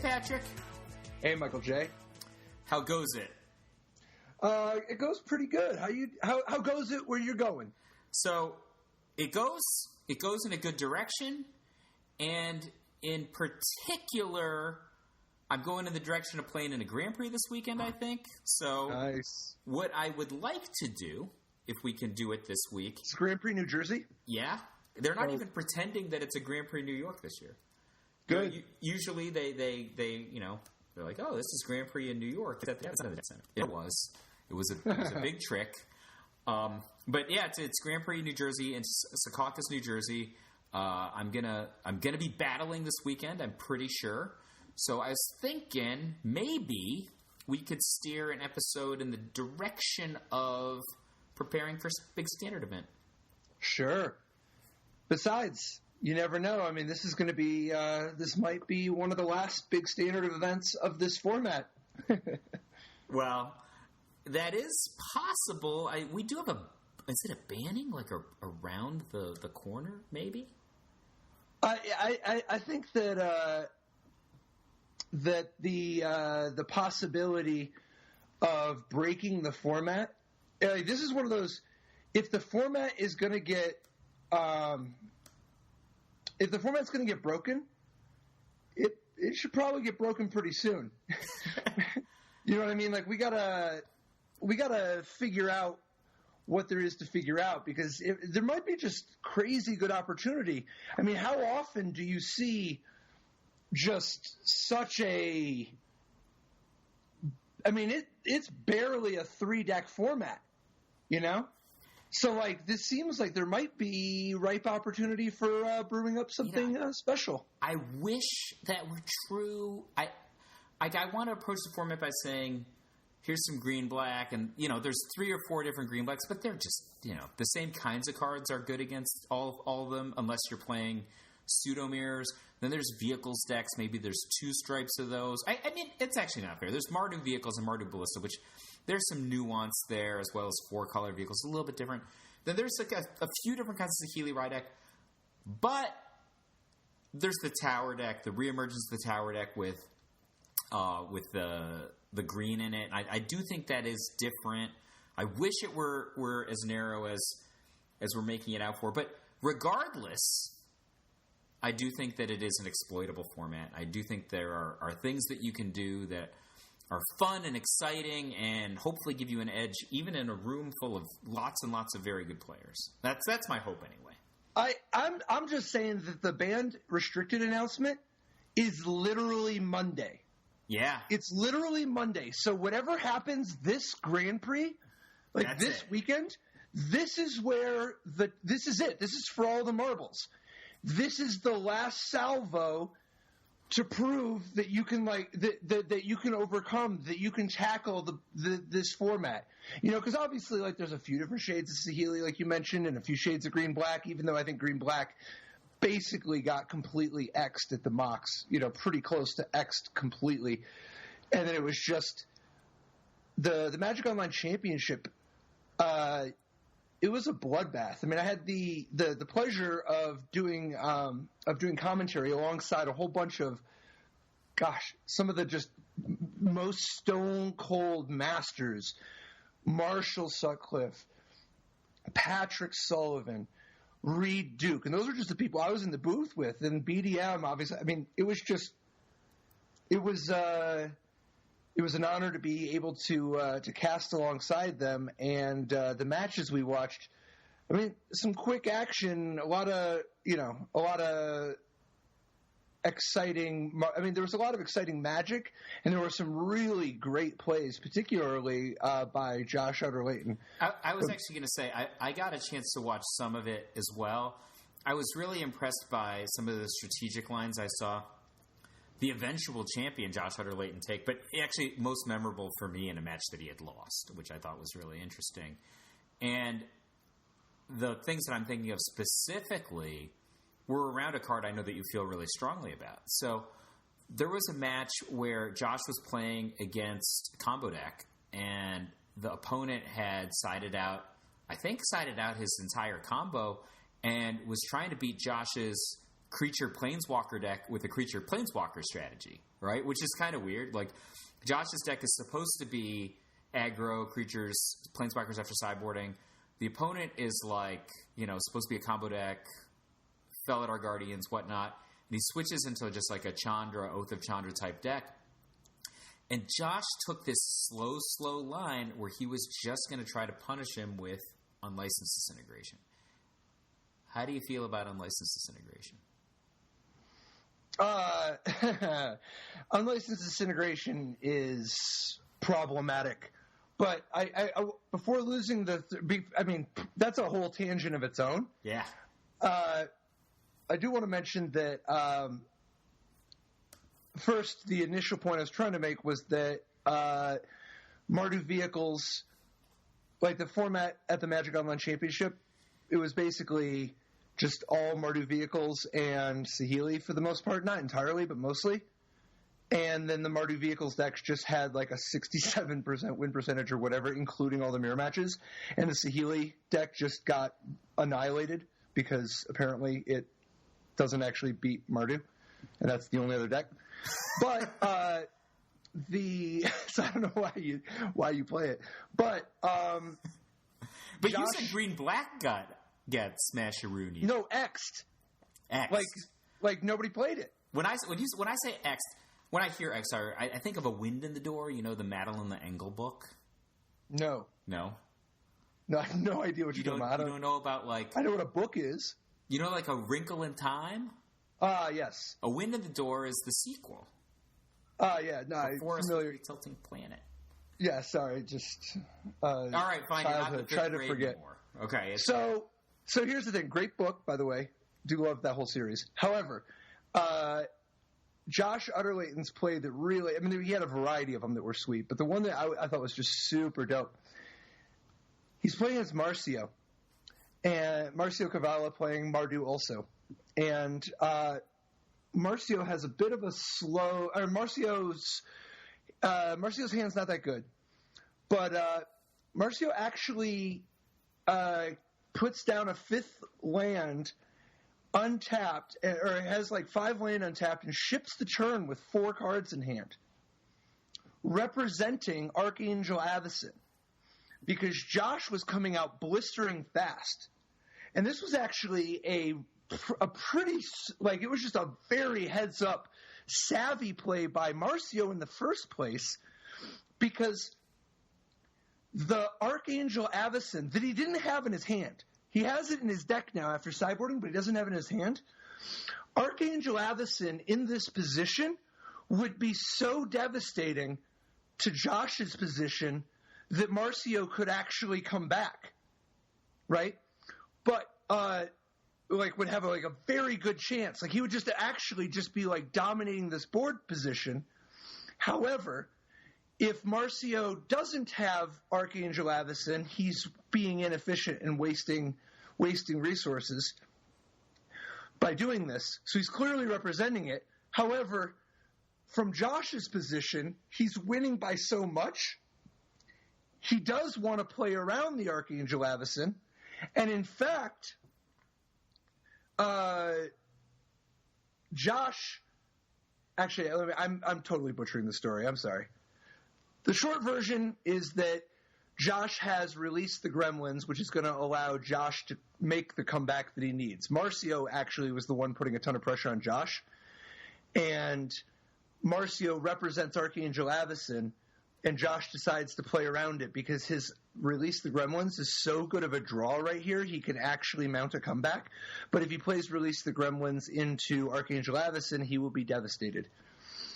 Patrick. Hey, Michael J. How goes it? It goes pretty good. How goes it where you're going? So it goes in a good direction, and in particular, I'm going in the direction of playing in a Grand Prix this weekend, I think. So nice. What I would like to do, if we can do it this week... It's Grand Prix New Jersey? Yeah. They're not even pretending that it's a Grand Prix New York this year. Good. Usually they they're like, oh, this is Grand Prix in New York. It's at the center. It was a big trick. But yeah, it's Grand Prix New Jersey and Secaucus, New Jersey. I'm gonna be battling this weekend. I'm pretty sure. So I was thinking maybe we could steer an episode in the direction of preparing for a big standard event. Sure. Besides, you never know. I mean, this is going to be this might be one of the last big standard events of this format. Well, that is possible. We do have is it a banning like around the corner? Maybe. I think that that the possibility of breaking the format. This is one of those. If the format is going to get if the format's going to get broken, it should probably get broken pretty soon. You know what I mean? Like we gotta figure out what there is to figure out, because there might be just crazy good opportunity. I mean, how often do you see just such a? I mean, it's barely a 3-deck format, you know. So, like, this seems like there might be ripe opportunity for brewing up something special. I wish that were true. I want to approach the format by saying, here's some green-black, and, there's 3 or 4 different green-blacks, but they're just, the same kinds of cards are good against all of them, unless you're playing pseudo-mirrors. Then there's vehicles decks. Maybe there's 2 stripes of those. I mean, it's actually not fair. There's Mardu vehicles and Mardu Ballista, which... there's some nuance there, as well as 4-color vehicles, a little bit different. Then there's like a few different kinds of Saheeli Rye deck. But there's the tower deck, the reemergence of the tower deck with the green in it. I do think that is different. I wish it were as narrow as we're making it out for. But regardless, I do think that it is an exploitable format. I do think there are things that you can do that are fun and exciting and hopefully give you an edge, even in a room full of lots and lots of very good players. That's my hope anyway. I'm just saying that the banned restricted announcement is literally Monday. Yeah. It's literally Monday. So whatever happens this Grand Prix, weekend, this is where this is it. This is for all the marbles. This is the last salvo to prove that you can that you can overcome, that you can tackle this format, because obviously there's a few different shades of Saheeli, like you mentioned, and a few shades of green black. Even though I think green black basically got completely X'd at the mocks, pretty close to X'd completely, and then it was just the Magic Online Championship. It was a bloodbath. I mean, I had the pleasure of doing commentary alongside a whole bunch of, some of the just most stone cold masters: Marshall Sutcliffe, Patrick Sullivan, Reed Duke, and those are just the people I was in the booth with. And BDM, obviously, I mean, it was an honor to be able to cast alongside them, and the matches we watched. I mean, some quick action, a lot of exciting. I mean, there was a lot of exciting magic, and there were some really great plays, particularly by Josh Utter-Layton. I was actually going to say I got a chance to watch some of it as well. I was really impressed by some of the strategic lines I saw the eventual champion, Josh Utter-Layton, take, but actually most memorable for me in a match that he had lost, which I thought was really interesting. And the things that I'm thinking of specifically were around a card I know that you feel really strongly about. So there was a match where Josh was playing against Combo Deck, and the opponent had sided out his entire combo and was trying to beat Josh's creature planeswalker deck with a creature planeswalker strategy, right? Which is kind of weird. Like, Josh's deck is supposed to be aggro creatures, planeswalkers after sideboarding. The opponent is like, supposed to be a combo deck, Felidar Guardians, whatnot. And he switches into just like a Chandra, Oath of Chandra type deck. And Josh took this slow line where he was just going to try to punish him with Unlicensed Disintegration. How do you feel about Unlicensed Disintegration? Unlicensed Disintegration is problematic. But I before losing that's a whole tangent of its own. Yeah. I do want to mention that first, the initial point I was trying to make was that Mardu vehicles, like the format at the Magic Online Championship, it was basically just all Mardu vehicles and Saheeli for the most part. Not entirely, but mostly. And then the Mardu vehicles decks just had like a 67% win percentage or whatever, including all the mirror matches. And the Saheeli deck just got annihilated because apparently it doesn't actually beat Mardu. And that's the only other deck. But so I don't know why you play it. But Josh, you said green-black gets Smasheroonie. No, X'd. Like nobody played it. When I say X'd, when I hear X, I think of A Wind in the Door, the Madeline the Engel book. No. No? No, I have no idea what you're talking about. You don't know about, like... I know what a book is. You know, like A Wrinkle in Time? Yes. A Wind in the Door is the sequel. Yeah, no, I'm familiar. Tilting Planet. Yeah, sorry, just... all right, fine. Try to forget. Anymore. Okay. So here's the thing. Great book, by the way. Do love that whole series. However, Josh Utterlayton's play that really... I mean, he had a variety of them that were sweet, but the one that I thought was just super dope, he's playing as Marcio. And Marcio Cavallo playing Mardu also. And Marcio has a bit of a slow... Marcio's hand's not that good. But Marcio actually puts down a 5th land untapped, or has like 5 land untapped, and ships the turn with 4 cards in hand, representing Archangel Avacyn, because Josh was coming out blistering fast. And this was actually a pretty, like, it was just a very heads-up, savvy play by Marcio in the first place, because the Archangel Avacyn that he didn't have in his hand, he has it in his deck now after sideboarding, but he doesn't have it in his hand. Archangel Avacyn in this position would be so devastating to Josh's position that Marcio could actually come back, right? But would have a very good chance. Like, he would just be like dominating this board position. However, if Marcio doesn't have Archangel Avacyn, he's being inefficient and wasting resources by doing this. So he's clearly representing it. However, from Josh's position, he's winning by so much. He does want to play around the Archangel Avacyn. And in fact, Josh, actually, I'm totally butchering the story. I'm sorry. The short version is that Josh has released the Gremlins, which is going to allow Josh to make the comeback that he needs. Marcio actually was the one putting a ton of pressure on Josh. And Marcio represents Archangel Avacyn, and Josh decides to play around it because his Release the Gremlins is so good of a draw right here, he can actually mount a comeback. But if he plays Release the Gremlins into Archangel Avacyn, he will be devastated.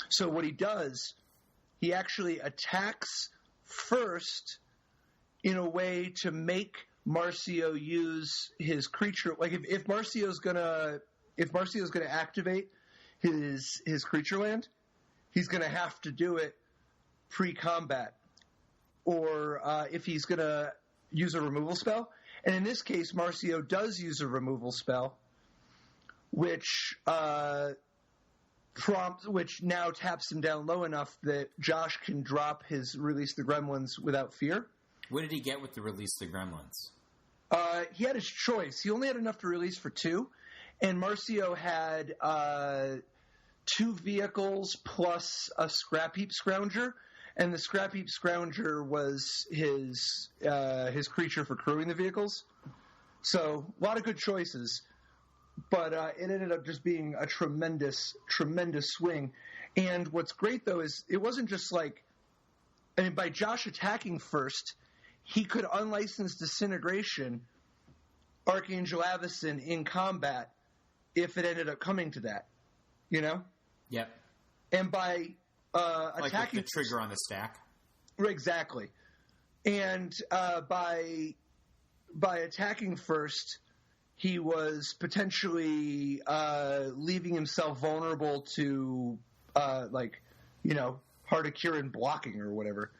So what he does, he actually attacks first in a way to make Marcio use his creature. Like if Marcio's gonna activate his creature land, he's gonna have to do it pre-combat, or if he's gonna use a removal spell. And in this case, Marcio does use a removal spell, which now taps him down low enough that Josh can drop his Release the Gremlins without fear. What did he get with the Release the Gremlins? He had his choice. He only had enough to release for 2, and Marcio had 2 vehicles plus a scrap heap scrounger, and the scrap heap scrounger was his creature for crewing the vehicles. So a lot of good choices, but it ended up just being a tremendous swing. And what's great though is it wasn't just like, I mean, by Josh attacking first, he could unlicense Disintegration Archangel Avacyn in combat if it ended up coming to that, you know? Yep. And by attacking... Like the trigger on the stack? Exactly. And by attacking first, he was potentially leaving himself vulnerable to, Heart of Kirin blocking or whatever.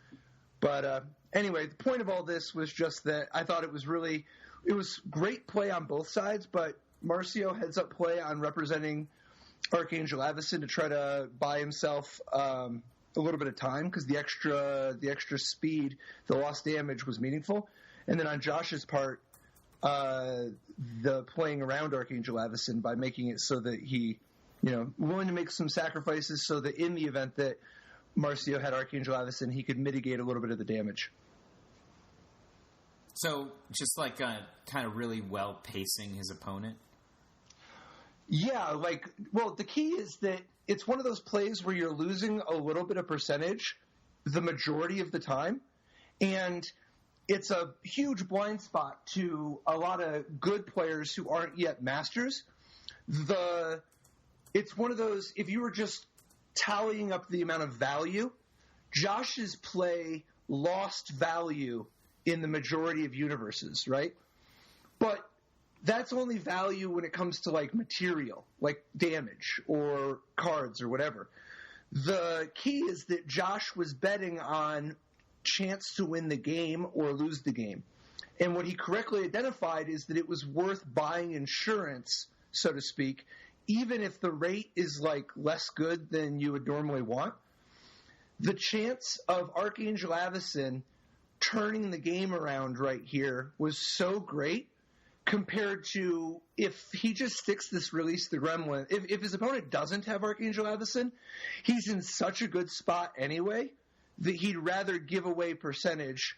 But anyway, the point of all this was just that I thought it was great play on both sides, but Marcio heads up play on representing Archangel Avacyn to try to buy himself a little bit of time because the extra speed, the lost damage was meaningful. And then on Josh's part, the playing around Archangel Avacyn by making it so that he, willing to make some sacrifices so that in the event that Marcio had Archangel Avacyn, he could mitigate a little bit of the damage. So just like kind of really well pacing his opponent? Yeah, the key is that it's one of those plays where you're losing a little bit of percentage the majority of the time, and it's a huge blind spot to a lot of good players who aren't yet masters. It's one of those, if you were just tallying up the amount of value, Josh's play lost value in the majority of universes, right? But that's only value when it comes to material, like damage or cards or whatever. The key is that Josh was betting on chance to win the game or lose the game. And what he correctly identified is that it was worth buying insurance, so to speak, even if the rate is less good than you would normally want. The chance of Archangel Avacyn turning the game around right here was so great compared to if he just sticks this Release the Gremlin. If his opponent doesn't have Archangel Avacyn, he's in such a good spot anyway that he'd rather give away percentage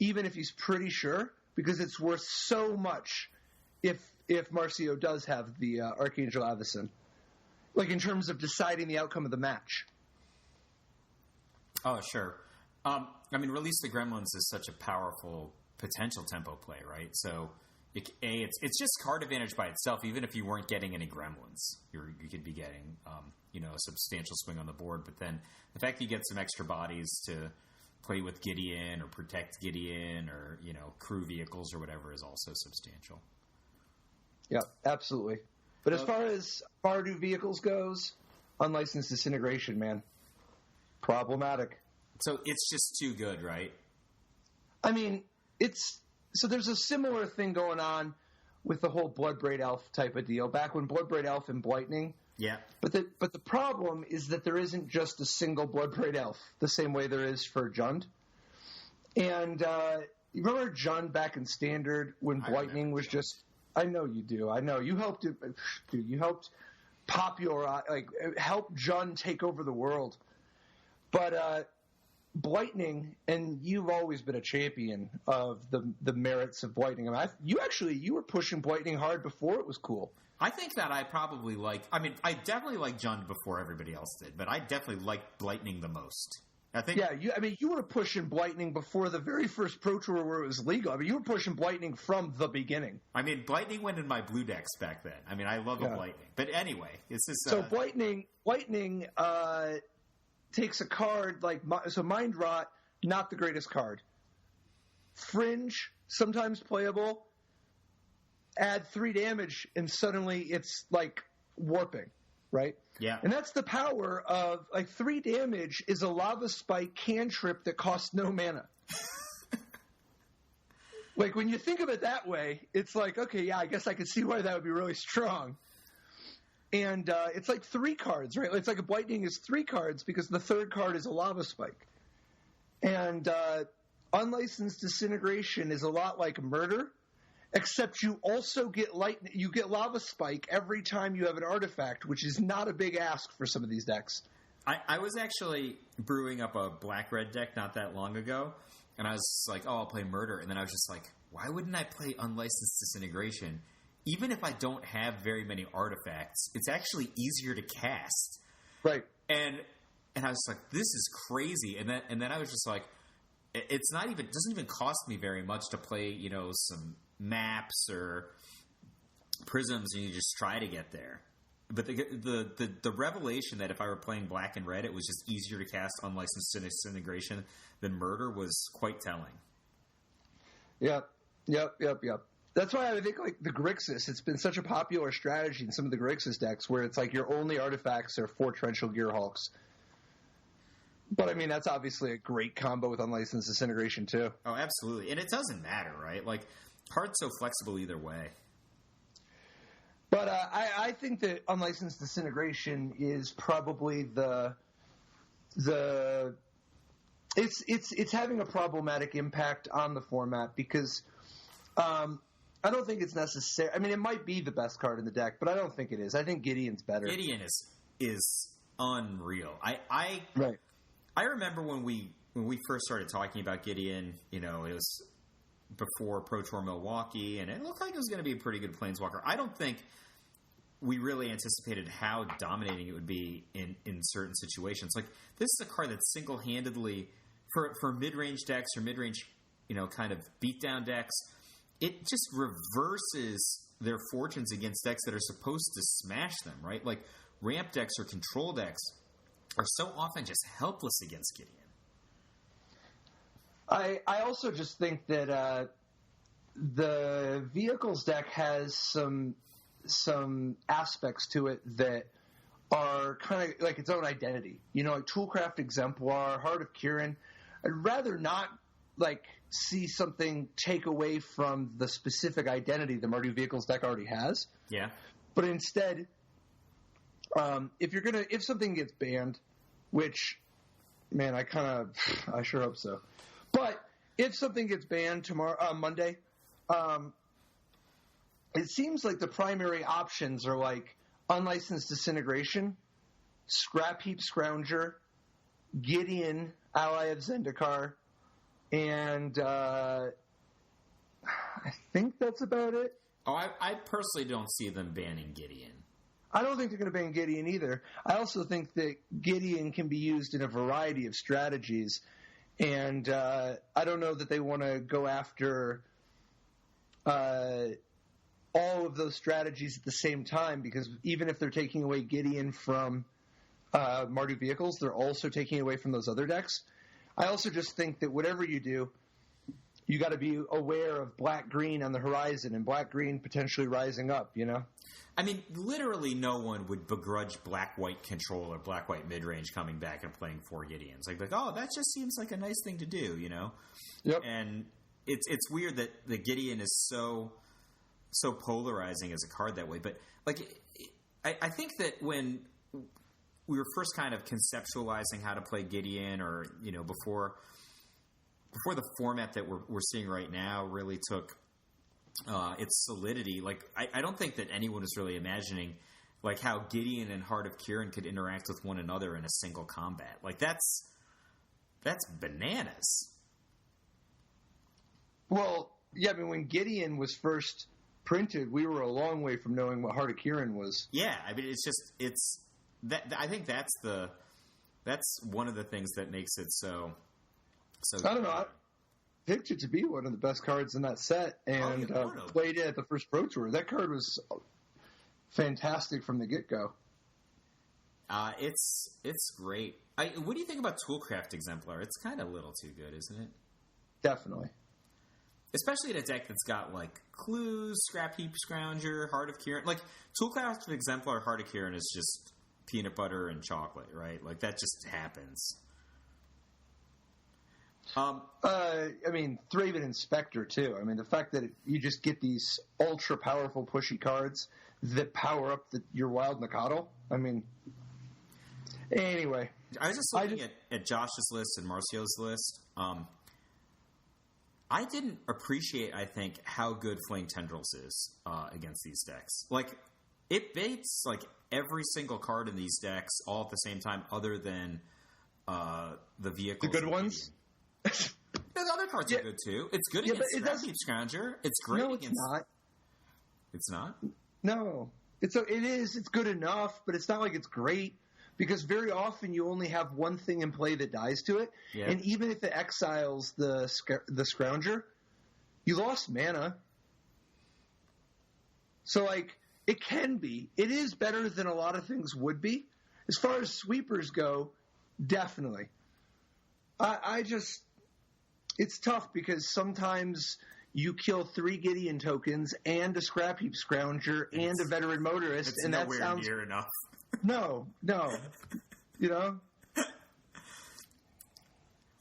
even if he's pretty sure, because it's worth so much if Marcio does have the Archangel Avacyn, in terms of deciding the outcome of the match. Oh, sure. Release the Gremlins is such a powerful potential tempo play, right? So, it's just card advantage by itself. Even if you weren't getting any Gremlins, you could be getting, a substantial swing on the board. But then the fact that you get some extra bodies to play with Gideon or protect Gideon or, crew vehicles or whatever is also substantial. Yeah, absolutely. But as far as Fardu vehicles goes, unlicensed Disintegration, man, problematic. So it's just too good, right? I mean, there's a similar thing going on with the whole Bloodbraid Elf type of deal. Back when Bloodbraid Elf and Blightning. Yeah. But the problem is that there isn't just a single Bloodbraid Elf the same way there is for Jund. And you remember Jund back in Standard when Blightning was just... I know you do. I know. You helped it. Dude, you helped help Jund take over the world. But Blightning, and you've always been a champion of the merits of Blightning. You were pushing Blightning hard before it was cool. I think that I probably I definitely liked Jund before everybody else did, but I definitely liked Blightning the most. I think. Yeah, you were pushing Blightning before the very first Pro Tour where it was legal. You were pushing Blightning from the beginning. Blightning went in my blue decks back then. I love a Blightning. But anyway, it's just... So Blightning takes a card Mind Rot, not the greatest card. Fringe, sometimes playable. Add 3 damage, and suddenly it's warping, right? Yeah. And that's the power of 3 damage is a Lava Spike cantrip that costs no mana. When you think of it that way, it's okay, yeah, I guess I could see why that would be really strong. And it's 3 cards, right? It's a Blightning is 3 cards because the third card is a Lava Spike. And Unlicensed Disintegration is a lot like Murder, except you also get you get Lava Spike every time you have an artifact, which is not a big ask for some of these decks. I was actually brewing up a black-red deck not that long ago, and I was like, oh, I'll play Murder, and then I was just like, why wouldn't I play Unlicensed Disintegration? Even if I don't have very many artifacts, it's actually easier to cast. Right. And I was like, this is crazy. And then I was just like, it doesn't even cost me very much to play, some maps or prisms, and you just try to get there. But the revelation that if I were playing black and red, it was just easier to cast Unlicensed Disintegration than Murder was quite telling. Yep. That's why I think, like, the Grixis, it's been such a popular strategy in some of the Grixis decks where it's like your only artifacts are 4 Torrential Gearhulks. But, I mean, that's obviously a great combo with Unlicensed Disintegration, too. Oh, absolutely. And it doesn't matter, right? Like, card's so flexible either way. But I think that Unlicensed Disintegration is probably it's having a problematic impact on the format because I don't think it's necessary. I mean, it might be the best card in the deck, but I don't think it is. I think Gideon's better. Gideon is unreal. Right. I remember when we first started talking about Gideon, it was before Pro Tour Milwaukee, and it looked like it was going to be a pretty good Planeswalker. I don't think we really anticipated how dominating it would be in certain situations. Like, this is a card that single-handedly, for mid-range decks or mid-range, kind of beatdown decks, it just reverses their fortunes against decks that are supposed to smash them, right? Like, ramp decks or control decks are so often just helpless against Gideon. I also just think that the Vehicles deck has some aspects to it that are kind of like its own identity. Like Toolcraft Exemplar, Heart of Kirin. I'd rather not see something take away from the specific identity the Mardu Vehicles deck already has. Yeah. But instead, if something gets banned, which, man, I sure hope so. But if something gets banned Monday, it seems like the primary options are like Unlicensed Disintegration, Scrap Heap Scrounger, Gideon, Ally of Zendikar, and I think that's about it. Oh, I personally don't see them banning Gideon. I don't think they're going to ban Gideon either. I also think that Gideon can be used in a variety of strategies, and I don't know that they want to go after all of those strategies at the same time, because even if they're taking away Gideon from Mardu Vehicles, they're also taking away from those other decks. I also just think that whatever you do, you got to be aware of black-green on the horizon and black-green potentially rising up, I mean, literally no one would begrudge black-white control or black-white mid-range coming back and playing 4 Gideons. Like, oh, that just seems like a nice thing to do, Yep. And it's weird that the Gideon is so polarizing as a card that way. But, I think that when we were first kind of conceptualizing how to play Gideon, or, before the format that we're seeing right now really took its solidity, I don't think that anyone was really imagining how Gideon and Heart of Kirin could interact with one another in a single combat. That's bananas. Well, yeah, I mean, when Gideon was first printed, we were a long way from knowing what Heart of Kirin was. Yeah, I mean, I think that's one of the things that makes it so. I don't know. I picked it to be one of the best cards in that set, and played it at the first Pro Tour. That card was fantastic from the get-go. It's great. What do you think about Toolcraft Exemplar? It's kind of a little too good, isn't it? Definitely. Especially in a deck that's got, Clues, Scrap Heap Scrounger, Heart of Kirin. Toolcraft Exemplar, Heart of Kirin is just peanut butter and chocolate, right? That just happens. I mean, Thraven Inspector, too. I mean, the fact that you just get these ultra-powerful pushy cards that power up your Wild Nakato. I mean, anyway. I was just looking at Josh's list and Marcio's list. I didn't appreciate, I think, how good Flaying Tendrils is against these decks. Like, it baits, like, every single card in these decks all at the same time other than the vehicles. The good ones? The other cards are good, too. It's good against Scrapheap Scrounger. It's great against... No, it's not. It's not? No. It is. It's good enough, but it's not like it's great. Because very often you only have one thing in play that dies to it. Yeah. And even if it exiles the Scrounger, you lost mana. So, like, it can be. It is better than a lot of things would be. As far as sweepers go, definitely. I just... It's tough because sometimes you kill 3 Gideon tokens and a Scrapheap Scrounger and a Veteran Motorist. It's nowhere near enough. No. You know?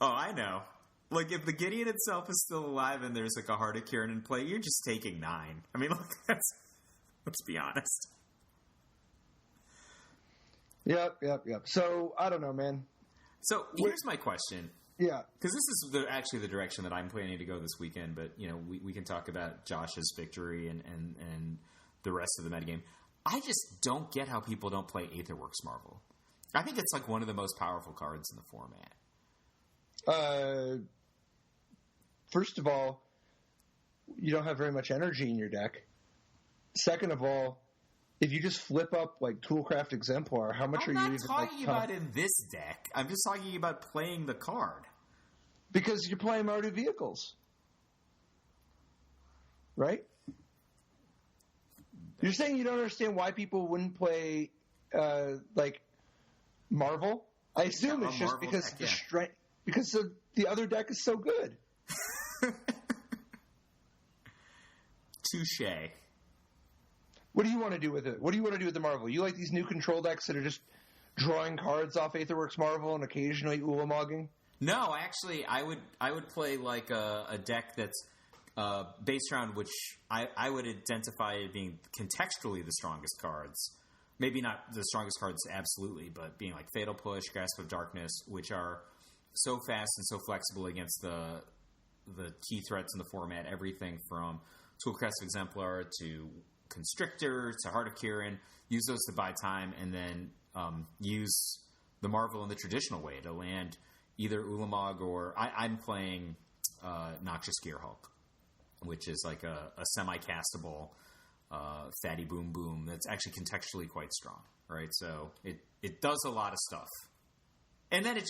Oh, I know. Like, if the Gideon itself is still alive and there's, like, a Heart of Kirin in play, you're just taking 9. I mean, look, let's be honest. Yep. So, I don't know, man. So, here's my question. Yeah. Because this is actually the direction that I'm planning to go this weekend, but, you know, we can talk about Josh's victory and the rest of the metagame. I just don't get how people don't play Aetherworks Marvel. I think it's like one of the most powerful cards in the format. First of all, you don't have very much energy in your deck. Second of all, if you just flip up like Toolcraft Exemplar, how much are you even... I'm not talking about in this deck. I'm just talking about playing the card. Because you're playing Mardu vehicles. Right? You're saying you don't understand why people wouldn't play, like, Marvel? I assume it's just Marvel because deck, because the other deck is so good. Touché. What do you want to do with it? What do you want to do with the Marvel? You like these new control decks that are just drawing cards off Aetherworks Marvel and occasionally Ulamogging? No, actually, I would play like a deck that's based around which I would identify as being contextually the strongest cards. Maybe not the strongest cards absolutely, but being like Fatal Push, Grasp of Darkness, which are so fast and so flexible against the key threats in the format. Everything from Toolcraft Exemplar to Constrictor to Heart of Kirin. Use those to buy time, and then use the Marvel in the traditional way to land either Ulamog or... I'm playing Noxious Gearhulk, which is like a semi-castable fatty boom boom that's actually contextually quite strong, right? So it does a lot of stuff. And then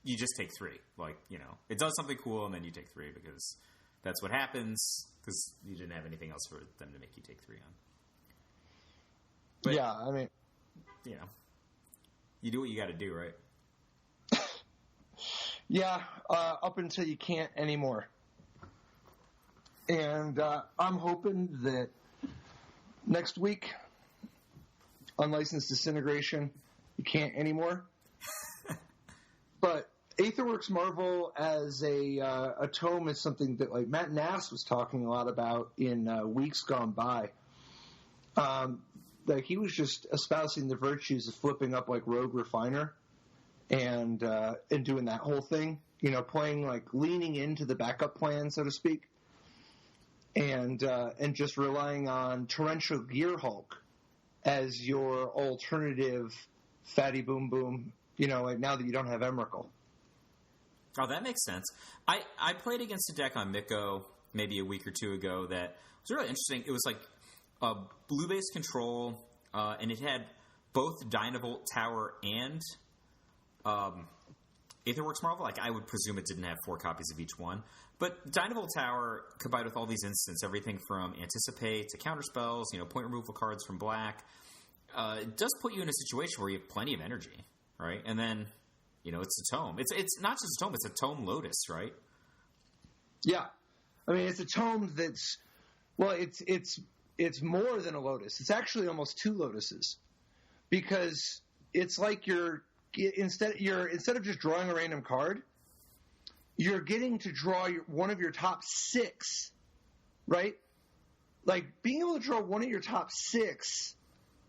you just take 3. Like, you know, it does something cool and then you take 3 because that's what happens because you didn't have anything else for them to make you take 3 on. But, yeah, I mean... You know, you do what you got to do, right? Yeah, up until you can't anymore. And I'm hoping that next week, Unlicensed Disintegration, you can't anymore. But Aetherworks Marvel as a tome is something that like Matt Nass was talking a lot about in weeks gone by. Like he was just espousing the virtues of flipping up like Rogue Refiner and doing that whole thing, you know, playing like leaning into the backup plan, so to speak, and just relying on Torrential Gearhulk as your alternative fatty boom boom, you know, like now that you don't have Emrakul. Oh, that makes sense. I played against a deck on Mikko maybe a week or two ago that was really interesting. It was like a blue-based control, and it had both Dynavolt Tower and Aetherworks Marvel. Like, I would presume it didn't have 4 copies of each one. But Dynavolt Tower, combined with all these instants, everything from Anticipate to Counter Spells, you know, point removal cards from black, it does put you in a situation where you have plenty of energy, right? And then, you know, it's a tome. It's not just a tome, it's a tome Lotus, right? Yeah. I mean, it's a tome that's, well, it's more than a Lotus. It's actually almost 2 Lotuses. Because it's like instead of just drawing a random card, you're getting to draw one of your top 6, right? Like, being able to draw one of your top 6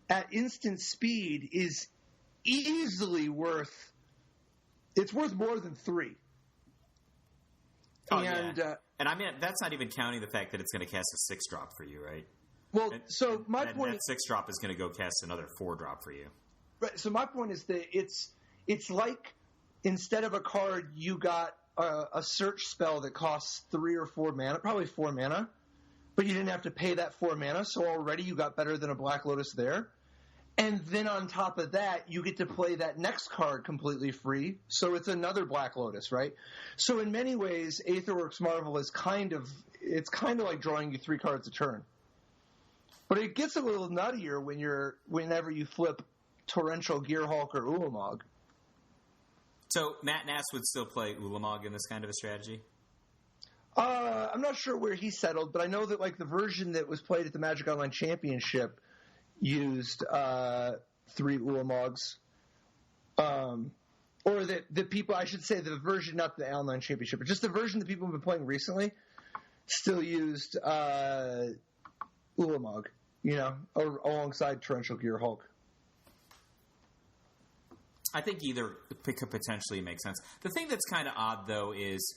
at instant speed is easily worth more than 3. Oh, and, yeah. And I mean, that's not even counting the fact that it's going to cast a 6-drop for you, right? Well, so my point that 6-drop is going to go cast another 4-drop for you. Right. So my point is that it's like instead of a card, you got a search spell that costs 3 or 4 mana, probably 4 mana, but you didn't have to pay that 4 mana, so already you got better than a Black Lotus there. And then on top of that, you get to play that next card completely free, so it's another Black Lotus, right? So in many ways, Aetherworks Marvel is kind of like drawing you 3 cards a turn. But it gets a little nuttier whenever you flip Torrential Gearhulk or Ulamog. So Matt Nass would still play Ulamog in this kind of a strategy? I'm not sure where he settled, but I know that like the version that was played at the Magic Online Championship used 3 Ulamogs. Or that the people, I should say the version, not the Online Championship, but just the version that people have been playing recently still used Ulamog, alongside Torrential Gearhulk. I think either could potentially make sense. The thing that's kind of odd, though, is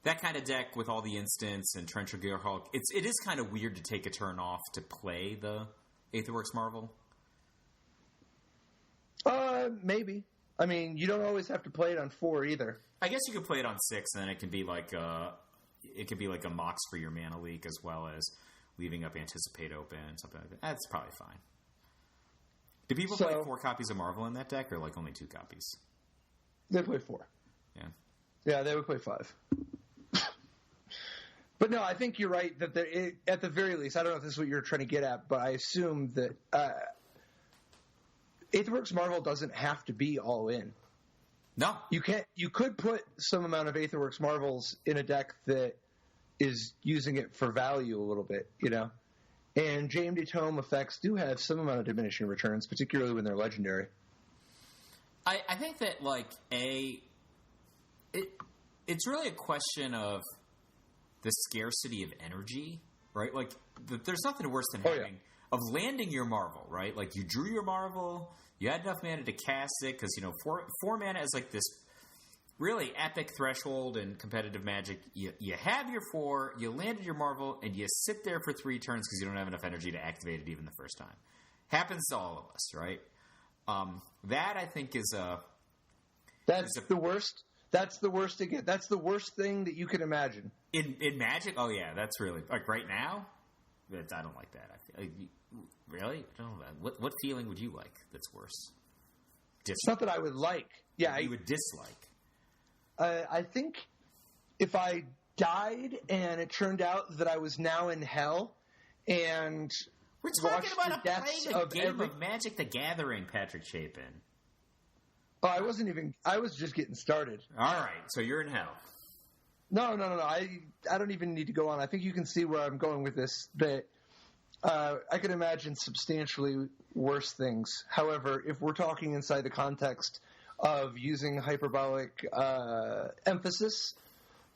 that kind of deck with all the instants and Torrential Gearhulk, it is kind of weird to take a turn off to play the Aetherworks Marvel. Maybe. I mean, you don't always have to play it on 4 either. I guess you could play it on 6, and then it can be like a Mox for your mana leak, as well as leaving up Anticipate open, something like that. That's probably fine. Do people play 4 copies of Marvel in that deck, or like only 2 copies? They play 4. Yeah. Yeah, they would play 5. But no, I think you're right that at the very least, I don't know if this is what you're trying to get at, but I assume that Aetherworks Marvel doesn't have to be all in. No. You could put some amount of Aetherworks Marvels in a deck that is using it for value a little bit, And JMD Tome effects do have some amount of diminishing returns, particularly when they're legendary. I think that, it's really a question of the scarcity of energy, right? Like, there's nothing worse than of landing your Marvel, right? Like, you drew your Marvel, you had enough mana to cast it, because, 4 mana is like this really epic threshold in competitive Magic. You have your 4, you landed your Marvel, and you sit there for 3 turns because you don't have enough energy to activate it even the first time. Happens to all of us, right? That, I think, is a... That's the worst. That's the worst to get. That's the worst thing that you can imagine. In Magic? Oh, yeah, that's really... Like, right now? I don't like that. Really? I don't know. What feeling would you like that's worse? It's not that I would like. Yeah, you would dislike. I think if I died and it turned out that I was now in hell and we're talking about a game of Magic the Gathering, Patrick Chapin. Oh, I was just getting started. All right, so you're in hell. No. I don't even need to go on. I think you can see where I'm going with this. That I can imagine substantially worse things. However, if we're talking inside the context of using hyperbolic emphasis,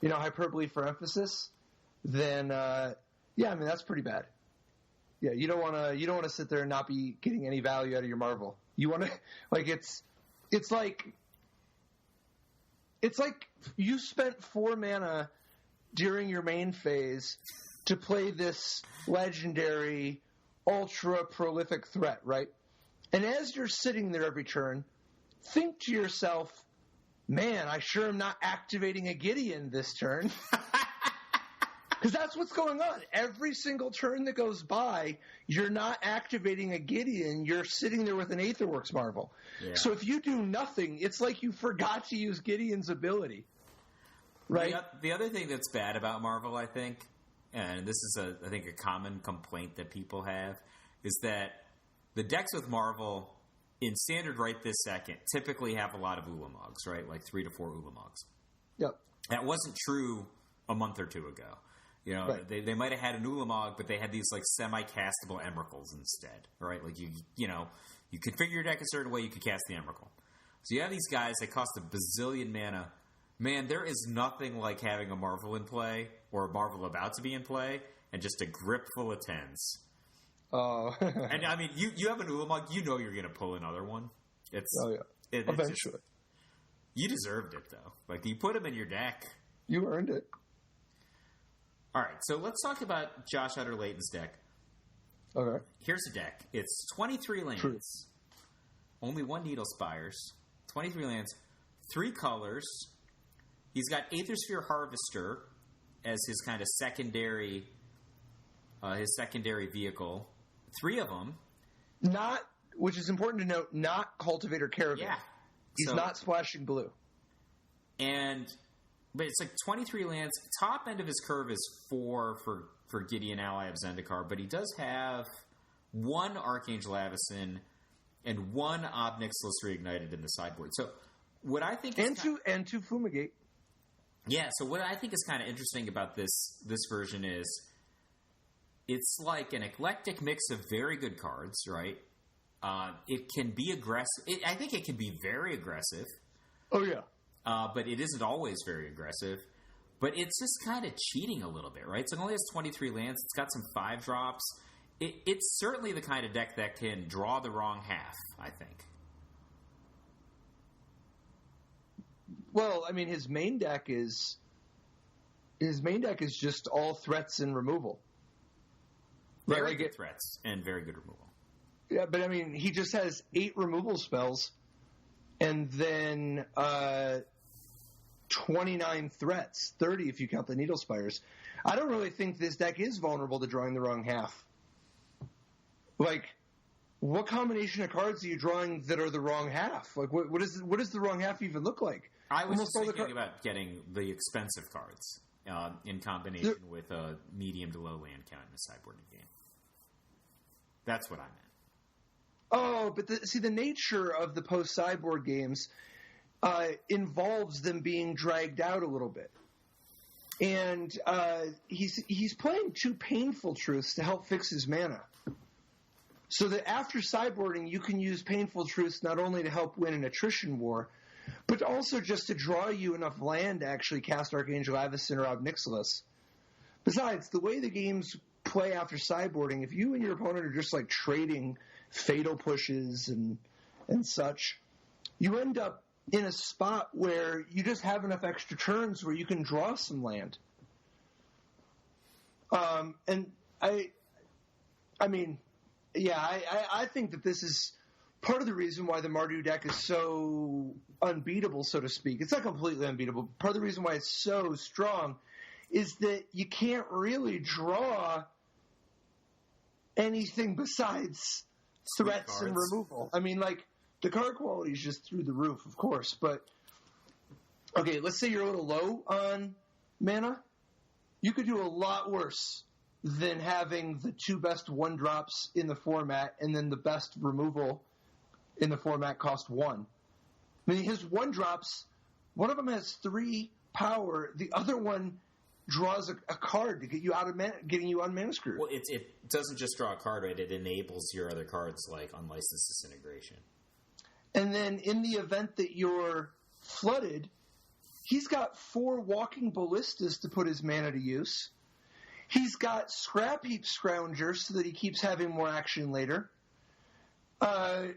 hyperbole for emphasis, then that's pretty bad. Yeah, you don't want to sit there and not be getting any value out of your Marvel. You want to it's like you spent 4 mana during your main phase to play this legendary ultra prolific threat, right? And as you're sitting there every turn, think to yourself, man, I sure am not activating a Gideon this turn. Because that's what's going on. Every single turn that goes by, you're not activating a Gideon. You're sitting there with an Aetherworks Marvel. Yeah. So if you do nothing, it's like you forgot to use Gideon's ability. Right? The other thing that's bad about Marvel, I think, and this is, I think, a common complaint that people have, is that the decks with Marvel in Standard right this second typically have a lot of Ulamogs, right? Like 3 to 4 Ulamogs. Yep. That wasn't true a month or 2 ago. Right. They might have had an Ulamog, but they had these like semi-castable Emeralds instead, right? Like you configure your deck a certain way, you could cast the Emerald. So you have these guys that cost a bazillion mana. Man, there is nothing like having a Marvel in play or a Marvel about to be in play and just a grip full of 10s. Oh. And I mean, you have an Ulamog, you're going to pull another one. Eventually. You deserved it though. Like you put them in your deck. You earned it. All right, so let's talk about Josh Utter-Layton's deck. Okay. Here's the deck. It's 23 lands. True. Only 1 Needle Spires. 23 lands. 3 colors. He's got Aethersphere Harvester as his kind of secondary vehicle. 3 of them. Not, which is important to note, not Cultivator Caravan. Yeah. He's not splashing blue. But it's like 23 lands. Top end of his curve is 4 for Gideon Ally of Zendikar, but he does have 1 Archangel Avacyn and 1 Ob Nixilis Reignited in the sideboard. So what I think is two Fumigate. Yeah, so what I think is kind of interesting about this version is it's like an eclectic mix of very good cards, right? It can be aggressive. I think it can be very aggressive. Oh, yeah. But it isn't always very aggressive. But it's just kind of cheating a little bit, right? So it only has 23 lands. It's got some 5-drops. It's certainly the kind of deck that can draw the wrong half, I think. Well, I mean, his main deck is just all threats and removal. Very good threats and very good removal. Yeah, but I mean, he just has 8 removal spells and then 29 threats, 30 if you count the Needle Spires. I don't really think this deck is vulnerable to drawing the wrong half. Like, what combination of cards are you drawing that are the wrong half? Like, what does the wrong half even look like? I was just thinking about getting the expensive cards in combination with a medium to low land count in the sideboard game. That's what I meant. Oh, but the nature of the post-sideboard games involves them being dragged out a little bit. And he's playing 2 Painful Truths to help fix his mana. So that after sideboarding, you can use Painful Truths not only to help win an attrition war, but also just to draw you enough land to actually cast Archangel Avacyn or Ob Nixilis. Besides, the way the games play after sideboarding, if you and your opponent are just like trading fatal pushes and such, you end up in a spot where you just have enough extra turns where you can draw some land. And I mean, yeah, I think that this is part of the reason why the Mardu deck is so unbeatable, so to speak. It's not completely unbeatable. Part of the reason why it's so strong is that you can't really draw anything besides threats and removal. I mean, like, the card quality is just through the roof, of course. But, okay, let's say you're a little low on mana. You could do a lot worse than having the 2 best 1-drops in the format and then the best removal in the format cost 1. I mean, his 1-drops, one of them has 3 power. The other one draws a card to get you out of getting you on Mana Screw. Well, it doesn't just draw a card, right? It enables your other cards like Unlicensed Disintegration. And then in the event that you're flooded, he's got 4 Walking Ballistas to put his mana to use. He's got Scrap Heap Scrounger so that he keeps having more action later. I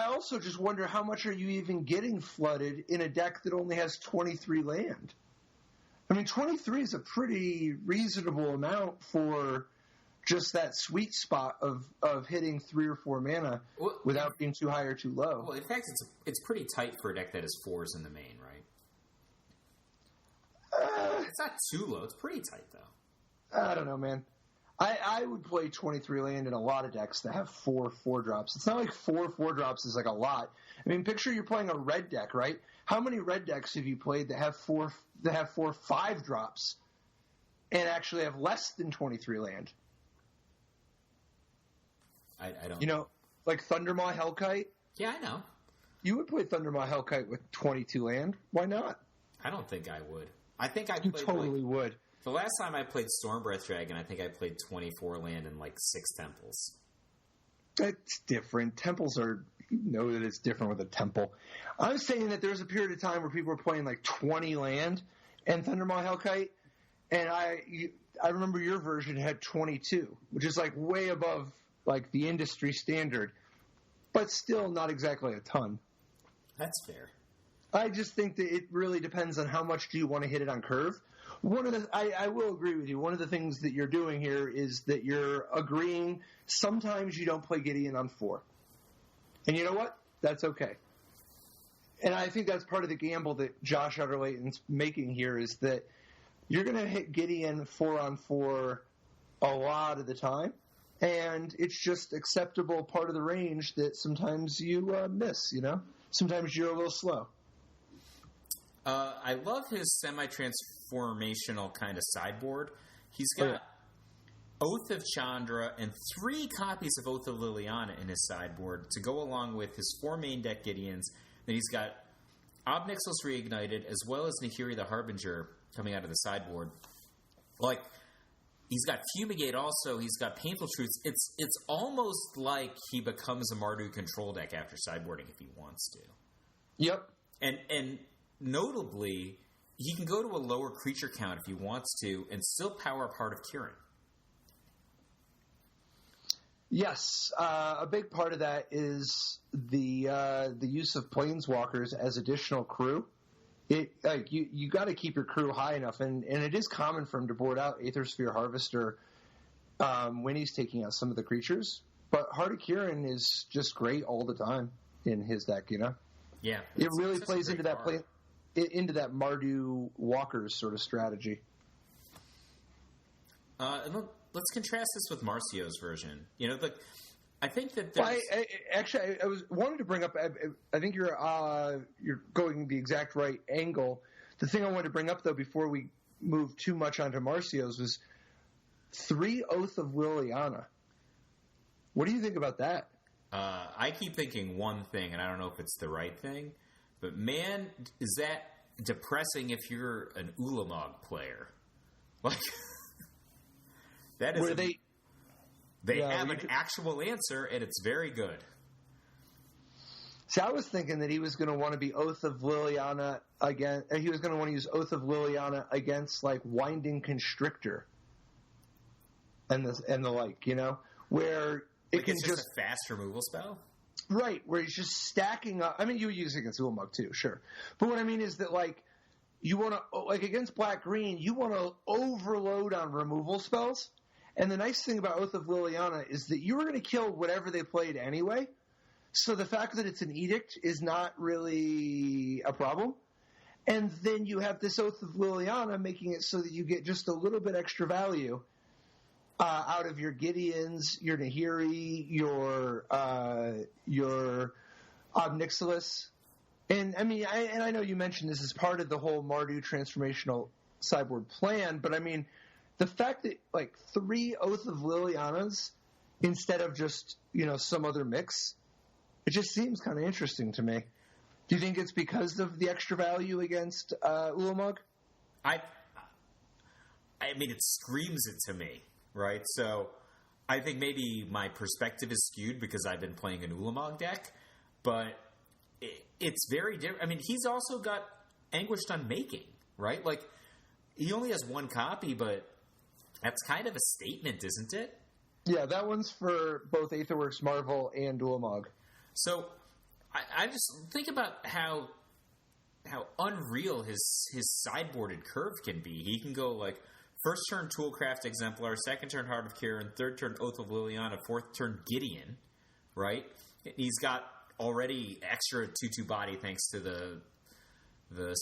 also just wonder how much are you even getting flooded in a deck that only has 23 land? I mean, 23 is a pretty reasonable amount for just that sweet spot of hitting 3 or 4 mana without being too high or too low. Well, in fact, it's pretty tight for a deck that has 4s in the main, right? It's not too low. It's pretty tight, though. I don't know, man. I would play 23 land in a lot of decks that have 4 4-drops. It's not like 4 4-drops is like a lot. I mean, picture you're playing a red deck, right? How many red decks have you played that have 4 5-drops and actually have less than 23 land? I don't. You know, like Thundermaw Hellkite? Yeah, I know. You would play Thundermaw Hellkite with 22 land. Why not? I don't think I would. I think I You totally would. The last time I played Stormbreath Dragon, I think I played 24 land and like 6 temples. It's different. Temples are, you know that it's different with a temple. I'm saying that there's a period of time where people were playing like 20 land and Thundermaw Hellkite, and I remember your version had 22, which is like way above like the industry standard, but still not exactly a ton. That's fair. I just think that it really depends on how much do you want to hit it on curve. I will agree with you. One of the things that you're doing here is that you're agreeing sometimes you don't play Gideon on 4. And you know what? That's okay. And I think that's part of the gamble that Josh Utterlayton's making here is that you're going to hit Gideon 4-on-4 a lot of the time, and it's just acceptable part of the range that sometimes you miss, Sometimes you're a little slow. I love his semi-transformational kind of sideboard. He's got Oath of Chandra and 3 copies of Oath of Liliana in his sideboard to go along with his 4 main deck Gideons. Then he's got Ob Nixilis Reignited as well as Nahiri the Harbinger coming out of the sideboard. Like, he's got Fumigate also. He's got Painful Truths. It's almost like he becomes a Mardu control deck after sideboarding if he wants to. Yep. And notably, he can go to a lower creature count if he wants to and still power up Heart of Kirin. Yes, a big part of that is the use of planeswalkers as additional crew. You got to keep your crew high enough, and it is common for him to board out Aethersphere Harvester when he's taking out some of the creatures. But Heart of Kirin is just great all the time in his deck, Yeah, it really plays into that into that Mardu Walkers sort of strategy. And let's contrast this with Marcio's version. I think that there's... I was wanted to bring up. I think you're going the exact right angle. The thing I wanted to bring up though before we move too much onto Marcio's was 3 Oath of Liliana. What do you think about that? I keep thinking one thing, and I don't know if it's the right thing, but man, is that depressing if you're an Ulamog player? Like, that is... They have an actual answer, and it's very good. See, I was thinking that he was going to want to be Oath of Liliana again. He was going to want to use Oath of Liliana against like Winding Constrictor and the like, where it can just a fast removal spell. Right, where he's just stacking up. I mean, you use it against Ulamog too, sure. But what I mean is that like you want to against Black Green, you want to overload on removal spells. And the nice thing about Oath of Liliana is that you were going to kill whatever they played anyway. So the fact that it's an edict is not really a problem. And then you have this Oath of Liliana making it so that you get just a little bit extra value out of your Gideons, your Nahiri, your Ob Nixilis. And I mean, I know you mentioned this as part of the whole Mardu transformational sideboard plan, but I mean, the fact that like 3 Oath of Lilianas instead of just some other mix, it just seems kind of interesting to me. Do you think it's because of the extra value against Ulamog? I mean, it screams it to me, right? So I think maybe my perspective is skewed because I've been playing an Ulamog deck, but it's very different. I mean, he's also got Anguished Unmaking, right? Like, he only has 1 copy, but that's kind of a statement, isn't it? Yeah, that one's for both Aetherworks Marvel and Ulamog. So I just think about how unreal his sideboarded curve can be. He can go like first turn Toolcraft Exemplar, second turn Heart of Kirin, third turn Oath of Liliana, fourth turn Gideon, right? He's got already extra 2/2 body thanks to the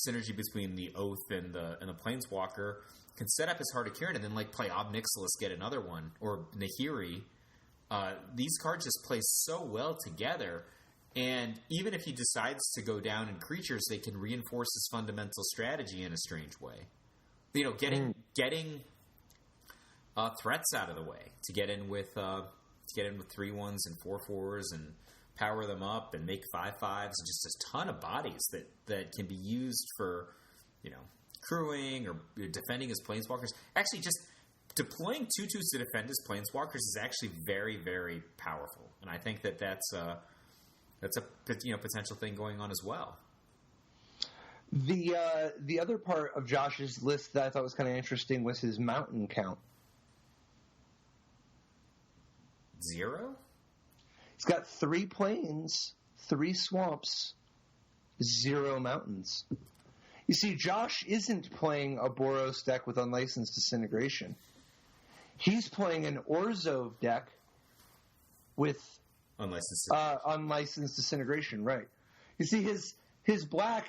synergy between the Oath and the Planeswalker. Can set up his Heart of Kirin and then like play Ob Nixilis, get another one, or Nahiri. These cards just play so well together, and even if he decides to go down in creatures, they can reinforce his fundamental strategy in a strange way. Getting threats out of the way to get in with 3/1s and 4/4s and power them up and make 5/5s, just a ton of bodies that can be used for crewing or defending his planeswalkers. Actually, just deploying 2/2s to defend his planeswalkers is actually very, very powerful, and I think that's a potential thing going on as well. The other part of Josh's list that I thought was kind of interesting was his mountain count. 0? He's got 3 plains, 3 swamps, 0 mountains. You see, Josh isn't playing a Boros deck with Unlicensed Disintegration. He's playing an Orzhov deck with Unlicensed Disintegration, right. You see, his black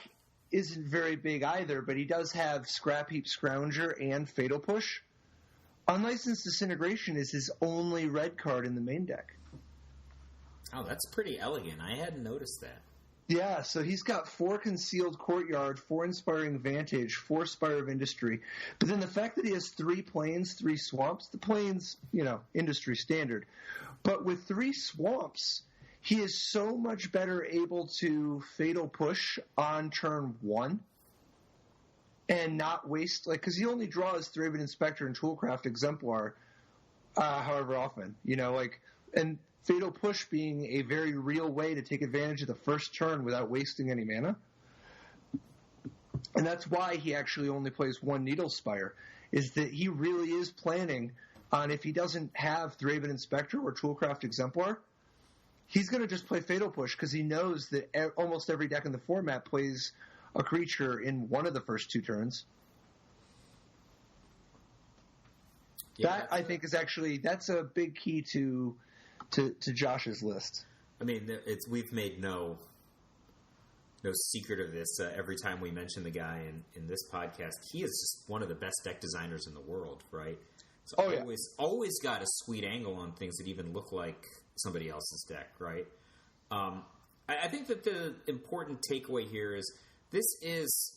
isn't very big either, but he does have Scrap Heap Scrounger and Fatal Push. Unlicensed Disintegration is his only red card in the main deck. Oh, that's pretty elegant. I hadn't noticed that. Yeah, so he's got 4 Concealed Courtyard, 4 Inspiring Vantage, 4 Spire of Industry. But then the fact that he has 3 Plains, 3 Swamps, the Plains, industry standard. But with 3 Swamps, he is so much better able to Fatal Push on turn 1 and not waste, because he only draws Thraben Inspector and Toolcraft Exemplar however often, and Fatal Push being a very real way to take advantage of the first turn without wasting any mana. And that's why he actually only plays 1 Needle Spire, is that he really is planning on, if he doesn't have Thraben Inspector or Toolcraft Exemplar, he's going to just play Fatal Push because he knows that almost every deck in the format plays a creature in one of the first 2 turns. Yeah, that, I think, is actually, that's a big key to Josh's list. I mean, we've made no secret of this. Every time we mention the guy in this podcast, he is just one of the best deck designers in the world, right? So always got a sweet angle on things that even look like somebody else's deck, right? I think that the important takeaway here is this is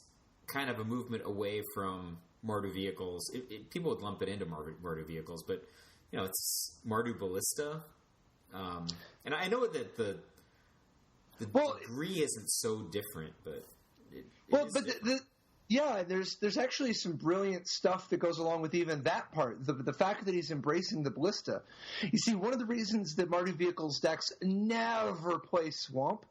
kind of a movement away from Mardu vehicles. People would lump it into Mardu vehicles, but it's Mardu Ballista. And I know that the degree isn't so different, but there's actually some brilliant stuff that goes along with even that part. The fact that he's embracing the Ballista. You see, one of the reasons that Mardu vehicles decks never play Swamp.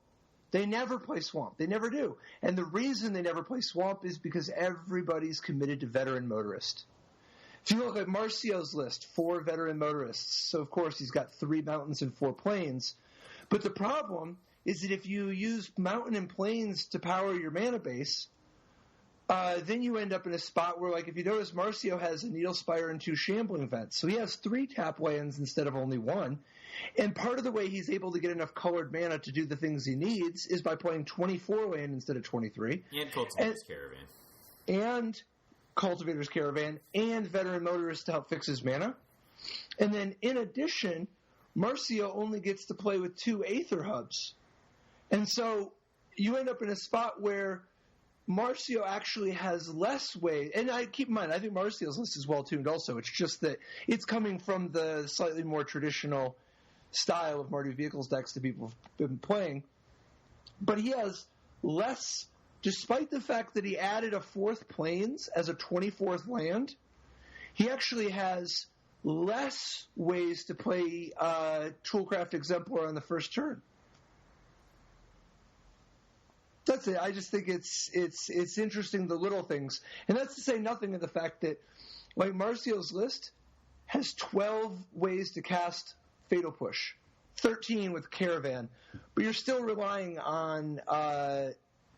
They never play Swamp. They never do. And the reason they never play Swamp is because everybody's committed to Veteran Motorist. If you look at Marcio's list, 4 Veteran Motorists. So, of course, he's got 3 Mountains and 4 Plains. But the problem is that if you use Mountain and Plains to power your mana base, then you end up in a spot where, if you notice, Marcio has a Needle Spire and 2 Shambling Vents. So he has 3 tap lands instead of only 1. And part of the way he's able to get enough colored mana to do the things he needs is by playing 24 land instead of 23. And Cultivator's Caravan. And Cultivator's Caravan and Veteran Motorist to help fix his mana. And then, in addition, Marcio only gets to play with 2 Aether Hubs. And so you end up in a spot where Marcio actually has less ways. And keep in mind, I think Marcio's list is well-tuned also. It's just that it's coming from the slightly more traditional style of Mardu Vehicles decks that people have been playing. But he has less, despite the fact that he added a 4th Plains as a 24th land, he actually has less ways to play Toolcraft Exemplar on the first turn. That's it. I just think it's interesting, the little things. And that's to say nothing of the fact that, Marcio's list has 12 ways to cast Fatal Push, 13 with Caravan, but you're still relying on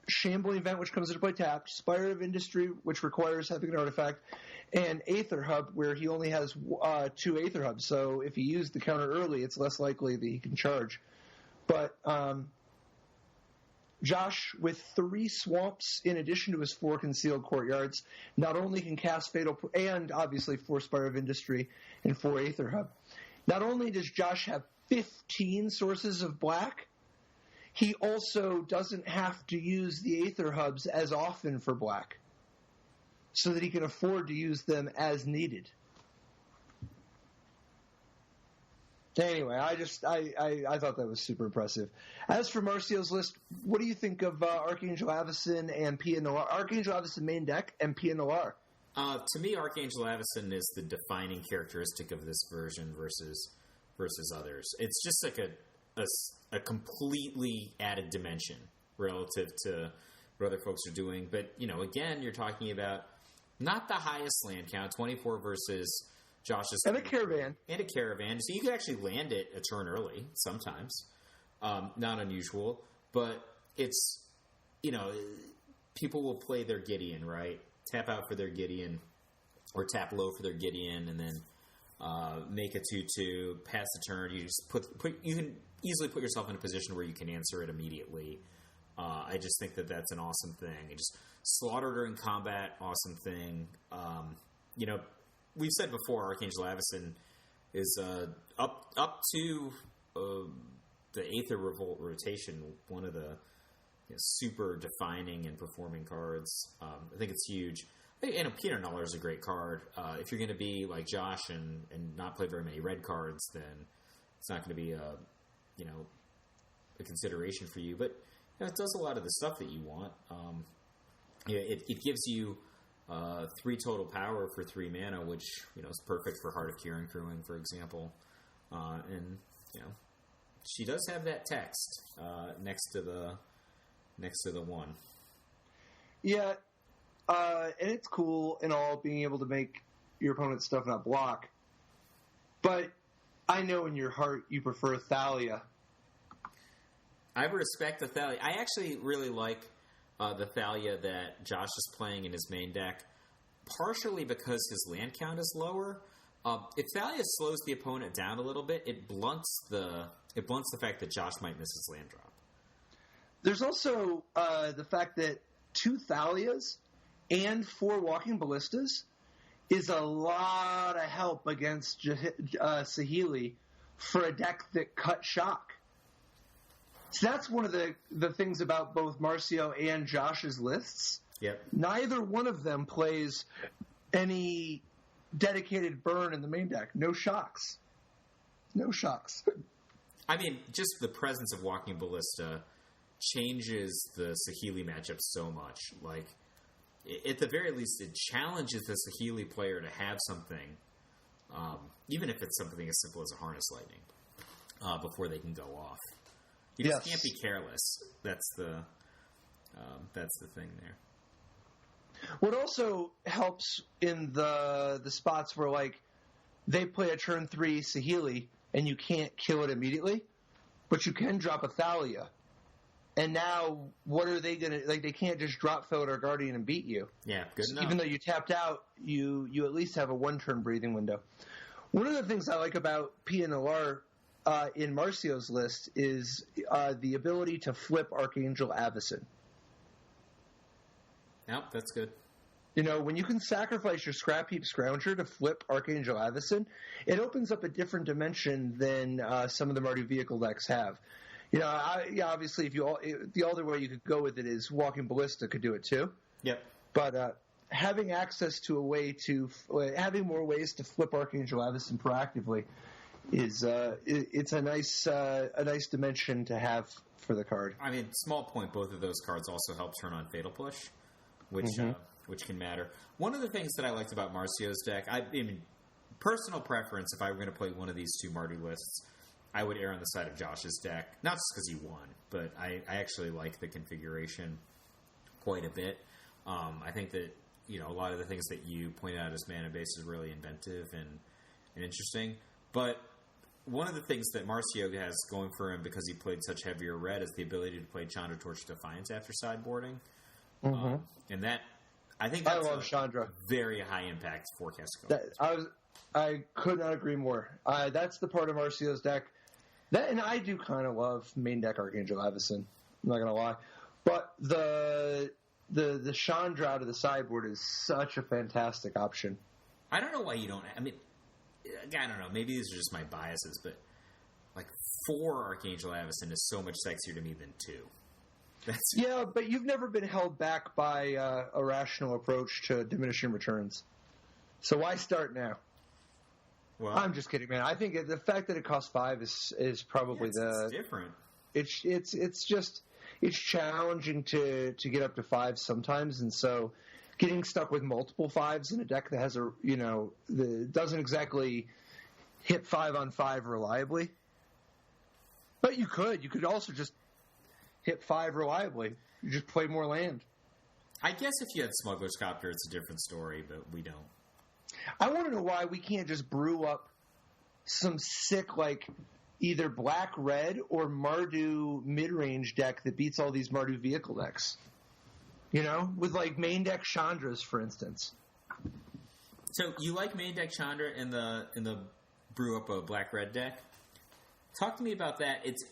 Shambling Vent, which comes into play tapped, Spire of Industry, which requires having an artifact, and Aether Hub, where he only has 2 Aether Hubs. So if he used the counter early, it's less likely that he can charge. But Josh, with 3 Swamps in addition to his 4 Concealed Courtyards, not only can cast Fatal, and obviously 4 Spire of Industry and 4 Aether Hub. Not only does Josh have 15 sources of black, he also doesn't have to use the Aether Hubs as often for black, so that he can afford to use them as needed. Anyway, I thought that was super impressive. As for Marcio's list, what do you think of Archangel Avacyn and Pia Noir? Archangel Avacyn main deck and Pia Noir. To me, Archangel Avacyn is the defining characteristic of this version versus others. It's just like a completely added dimension relative to what other folks are doing. But, again, you're talking about not the highest land count, 24 versus Josh's. And a Caravan. And a Caravan. So you can actually land it a turn early sometimes. Not unusual. But it's, people will play their Gideon, right? Tap out for their Gideon, or tap low for their Gideon, and then make a 2/2, pass the turn. You just you can easily put yourself in a position where you can answer it immediately. I just think that that's an awesome thing. And just slaughter during combat, awesome thing. We've said before, Archangel Avacyn is up to the Aether Revolt rotation, one of the super defining and performing cards. I think it's huge. And Peter Nuller is a great card. If you're going to be like Josh and not play very many red cards, then it's not going to be a consideration for you. But it does a lot of the stuff that you want. It gives you 3 total power for 3 mana, which is perfect for Heart of Kieran Crewing, for example. And she does have that text next to the 1. Yeah. And it's cool and all, being able to make your opponent's stuff not block. But I know in your heart you prefer Thalia. I respect the Thalia. I actually really like the Thalia that Josh is playing in his main deck, partially because his land count is lower. If Thalia slows the opponent down a little bit, it blunts the fact that Josh might miss his land drop. There's also the fact that 2 Thalias and 4 Walking Ballistas is a lot of help against Saheeli for a deck that cut shock. So that's one of the things about both Marcio and Josh's lists. Yep. Neither one of them plays any dedicated burn in the main deck. No shocks. No shocks. I mean, just the presence of Walking Ballista changes the Saheeli matchup so much. Like, at the very least, it challenges the Saheeli player to have something, even if it's something as simple as a Harness Lightning, before they can go off. You just can't be careless. That's the thing there. What also helps in the spots where, like, they play a turn 3 Saheeli and you can't kill it immediately, but you can drop a Thalia. And now, what are they going to... Like, they can't just drop Felidar Guardian and beat you. Yeah, good enough. Even though you tapped out, you at least have a 1-turn breathing window. One of the things I like about PNLR in Marcio's list is the ability to flip Archangel Avacyn. Yep, that's good. When you can sacrifice your Scrap Heap Scrounger to flip Archangel Avacyn, it opens up a different dimension than some of the Mardu vehicle decks have. Obviously, the other way you could go with it is Walking Ballista could do it too. Yep. But having access to having more ways to flip Archangel Avacyn proactively is it's a nice dimension to have for the card. I mean, small point, both of those cards also help turn on Fatal Push, which can matter. One of the things that I liked about Marcio's deck, I mean, personal preference, if I were going to play one of these 2 Mardu lists, I would err on the side of Josh's deck. Not just because he won, but I actually like the configuration quite a bit. I think that, a lot of the things that you pointed out as mana base is really inventive and interesting. But one of the things that Marcio has going for him, because he played such heavier red, is the ability to play Chandra Torch Defiance after sideboarding. And that, I think that's love Chandra. Very high impact forecast card. I could not agree more. That's the part of Marcio's deck. And I do kind of love main deck Archangel Avacyn. I'm not going to lie. But the Chandra out of the sideboard is such a fantastic option. I don't know why you don't... I mean, I don't know. Maybe these are just my biases, but like 4 Archangel Avacyn is so much sexier to me than 2. Yeah, but you've never been held back by a rational approach to diminishing returns. So why start now? Well, I'm just kidding, man. I think the fact that it costs 5 is probably it's different. It's challenging to get up to 5 sometimes, and so getting stuck with multiple 5s in a deck that has that doesn't exactly hit 5-on-5 reliably. But you could also just hit 5 reliably. You just play more land. I guess if you had Smuggler's Copter, it's a different story, but we don't. I want to know why we can't just brew up some sick, like, either black-red or Mardu mid-range deck that beats all these Mardu vehicle decks. with like main deck Chandras, for instance. So you like main deck Chandra in the brew up a black red deck? Talk to me about that. It's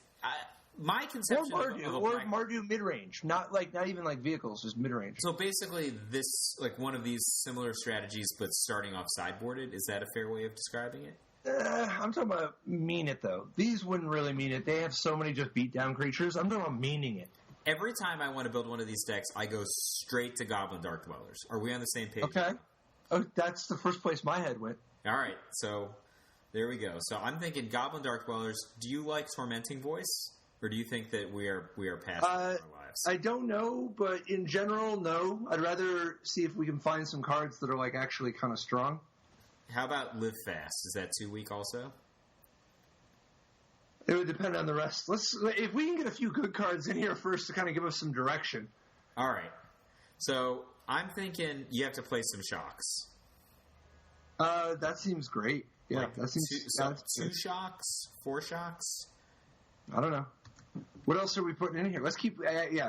my conception Or Mardu mid range, not even like vehicles, just mid range. So basically, this like one of these similar strategies, but starting off sideboarded. Is that a fair way of describing it? I'm talking about mean it though. These wouldn't really mean it. They have so many just beat down creatures. I'm talking about meaning it. Every time I want to build one of these decks, I go straight to Goblin Dark Dwellers. Are we on the same page? Okay. Oh, that's the first place my head went. All right, so there we go. So I'm thinking Goblin Dark Dwellers. Do you like Tormenting Voice, or do you think that we are past it in our lives? I don't know, but in general, no. I'd rather see if we can find some cards that are like actually kind of strong. How about Live Fast? Is that too weak also? It would depend on the rest. If we can get a few good cards in here first to kind of give us some direction. All right. So I'm thinking you have to play some shocks. That seems great. Yeah, that seems. Two shocks, 4 shocks. I don't know. What else are we putting in here? Let's keep.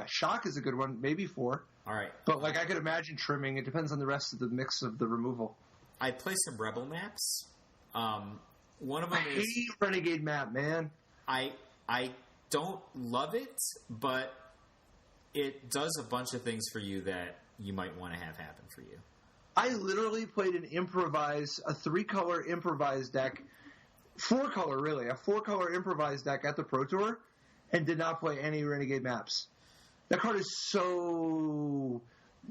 Shock is a good one. Maybe 4. All right. But I could imagine trimming. It depends on the rest of the mix of the removal. I'd play some Rebel maps. One of them I hate Renegade map, man. I don't love it, but it does a bunch of things for you that you might want to have happen for you. I literally played an Improvise, a 3-color Improvise deck, 4-color really, a 4-color Improvise deck at the Pro Tour, and did not play any Renegade maps. That card is so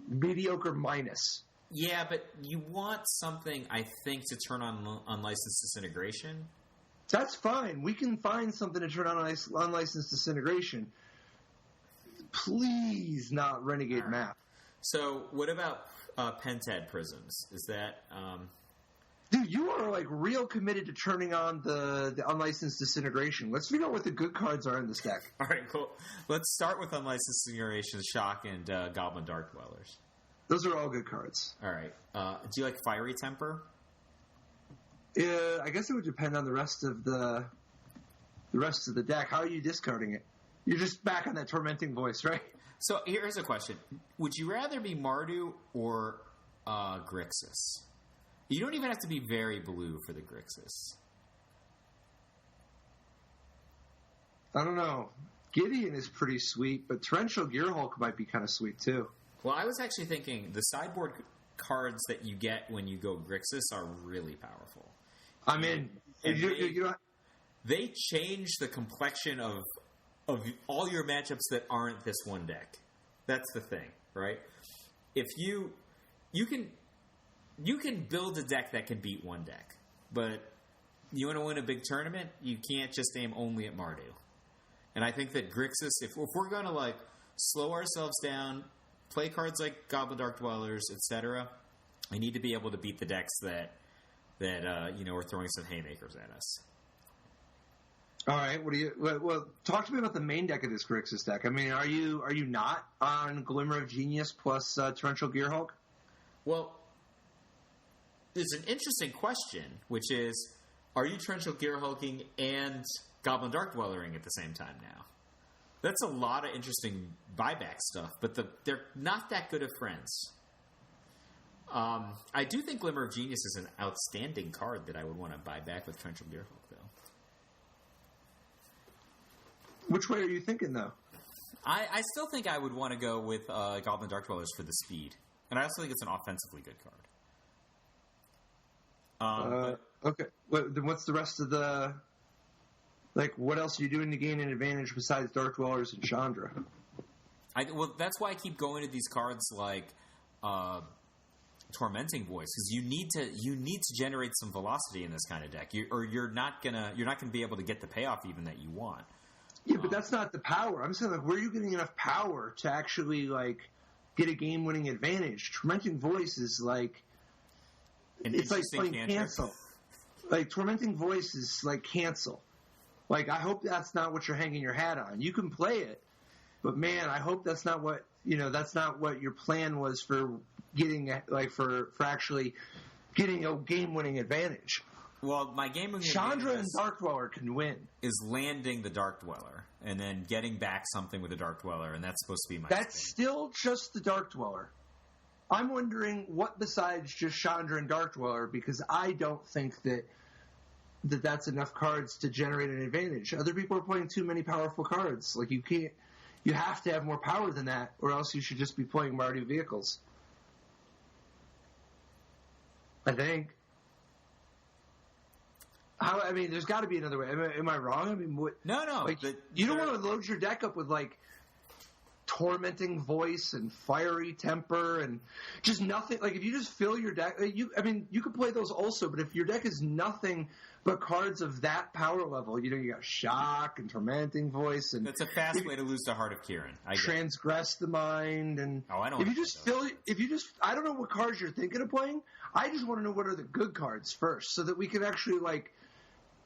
mediocre minus. Yeah, but you want something, I think, to turn on Unlicensed Disintegration. That's fine. We can find something to turn on Unlicensed Disintegration. Please not Renegade map. So what about Pentad Prisms? Is that... Dude, you are real committed to turning on the Unlicensed Disintegration. Let's figure out what the good cards are in this deck. All right, cool. Let's start with Unlicensed Disintegration, Shock, and Goblin Dark Dwellers. Those are all good cards. All right. Do you like Fiery Temper? I guess it would depend on the rest of the deck. How are you discarding it? You're just back on that Tormenting Voice, right? So here's a question: would you rather be Mardu or Grixis? You don't even have to be very blue for the Grixis. I don't know. Gideon is pretty sweet, but Torrential Gearhulk might be kind of sweet too. Well, I was actually thinking the sideboard cards that you get when you go Grixis are really powerful. I'm in. They change the complexion of all your matchups that aren't this one deck. That's the thing, right? If you can build a deck that can beat one deck, but you want to win a big tournament, you can't just aim only at Mardu. And I think that Grixis, if we're going to slow ourselves down, play cards like Goblin Dark Dwellers, etc., we need to be able to beat the decks that are throwing some haymakers at us. All right. Well, talk to me about the main deck of this Grixis deck. I mean, are you not on Glimmer of Genius plus Torrential Gearhulk? Well, it's an interesting question, which is, are you Torrential Gearhulking and Goblin Dark Dwellering at the same time now? That's a lot of interesting buyback stuff, but they're not that good of friends. I do think Glimmer of Genius is an outstanding card that I would want to buy back with Torrential Gearhulk, though. Which way are you thinking, though? I still think I would want to go with Goblin Dark Dwellers for the speed. And I also think it's an offensively good card. Okay. Then what's the rest of the... what else are you doing to gain an advantage besides Dark Dwellers and Chandra? Well, that's why I keep going to these cards like Tormenting Voice, because you need to generate some velocity in this kind of deck, you're not gonna be able to get the payoff even that you want. Yeah, but that's not the power. I'm saying, where are you getting enough power to actually get a game-winning advantage? Tormenting Voice is it's like playing cancel. Tormenting Voice is like cancel. I hope that's not what you're hanging your hat on. You can play it, but man, I hope that's not what your plan was for getting for actually getting a game-winning advantage. Well, my game Chandra and Dark Dweller can win. Is landing the Dark Dweller and then getting back something with the Dark Dweller, and that's supposed to be my That's thing. still just the Dark Dweller. I'm wondering what besides just Chandra and Dark Dweller, because I don't think that's enough cards to generate an advantage. Other people are playing too many powerful cards. Like, you have to have more power than that, or else you should just be playing Mardu vehicles. I think. I mean, there's got to be another way. Am I wrong? I mean, what? No. Like, you don't want to load your deck up with like Tormenting Voice and Fiery Temper and just nothing. Like, if you just fill your deck, you could play those also. But if your deck is nothing but cards of that power level, you got Shock and Tormenting Voice, and that's a fast way to lose the Heart of Kieran. Transgress the Mind, and I don't. I don't know what cards you're thinking of playing. I just want to know what are the good cards first, so that we can actually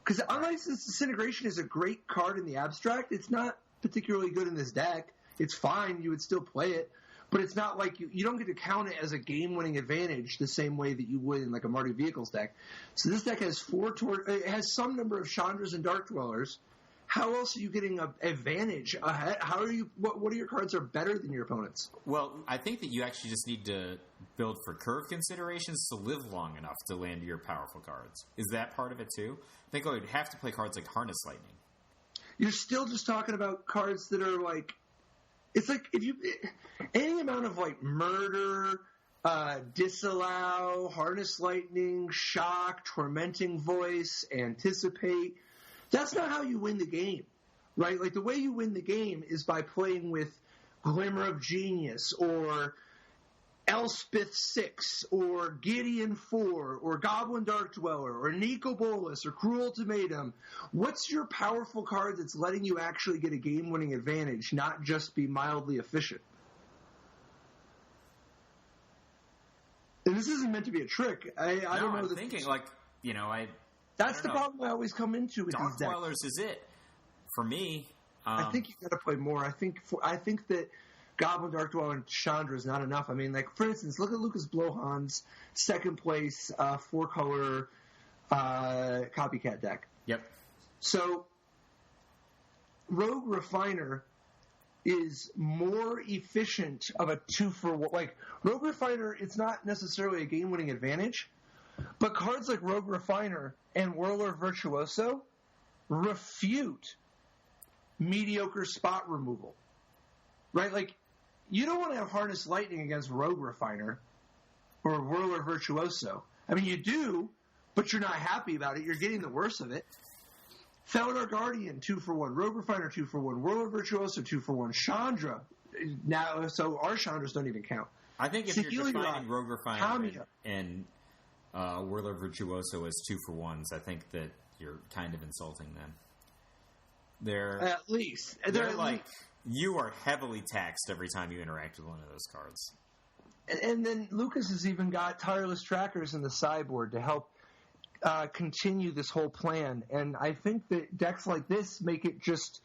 because unless Disintegration is a great card in the abstract, it's not particularly good in this deck. It's fine. You would still play it. But it's not like you don't get to count it as a game-winning advantage the same way that you would in like a Mardu Vehicles deck. So this deck has it has some number of Chandras and Dark Dwellers. How else are you getting an advantage? How are you? What are your cards are better than your opponents? Well, I think that you actually just need to build for curve considerations to live long enough to land your powerful cards. Is that part of it too? I think I would have to play cards like Harness Lightning. You're still just talking about cards that are like. It's like if you any amount of like Murder, Disallow, Harness Lightning, Shock, Tormenting Voice, Anticipate. That's not how you win the game, right? Like the way you win the game is by playing with Glimmer of Genius or Elspeth 6 or Gideon 4 or Goblin Dark Dweller or Nico Bolas or Cruel Ultimatum. What's your powerful card that's letting you actually get a game-winning advantage, not just be mildly efficient? And this isn't meant to be a trick. I don't know. I'm thinking That's the problem I always come into with Dark these decks. Dwellers is it for me. I think you got to play more. I think that Goblin Dark Dweller and Chandra is not enough. I mean, like for instance, look at Lucas Blohan's second place 4-color copycat deck. Yep. So Rogue Refiner is more efficient of a 2-for-1. Like Rogue Refiner, it's not necessarily a game-winning advantage, but cards like Rogue Refiner and Whirler Virtuoso refute mediocre spot removal. Right? Like, you don't want to have Harness Lightning against Rogue Refiner or Whirler Virtuoso. I mean, you do, but you're not happy about it. You're getting the worst of it. Felidar Guardian, 2-for-1. Rogue Refiner, 2-for-1. Whirler Virtuoso, 2-for-1. Chandra. Now, so our Chandras don't even count. I think if you're defining Rogue Refiner and Whirler Virtuoso as 2-for-1s, I think that you're kind of insulting them. They're like you are heavily taxed every time you interact with one of those cards. And then Lucas has even got Tireless Trackers in the sideboard to help continue this whole plan. And I think that decks like this make it just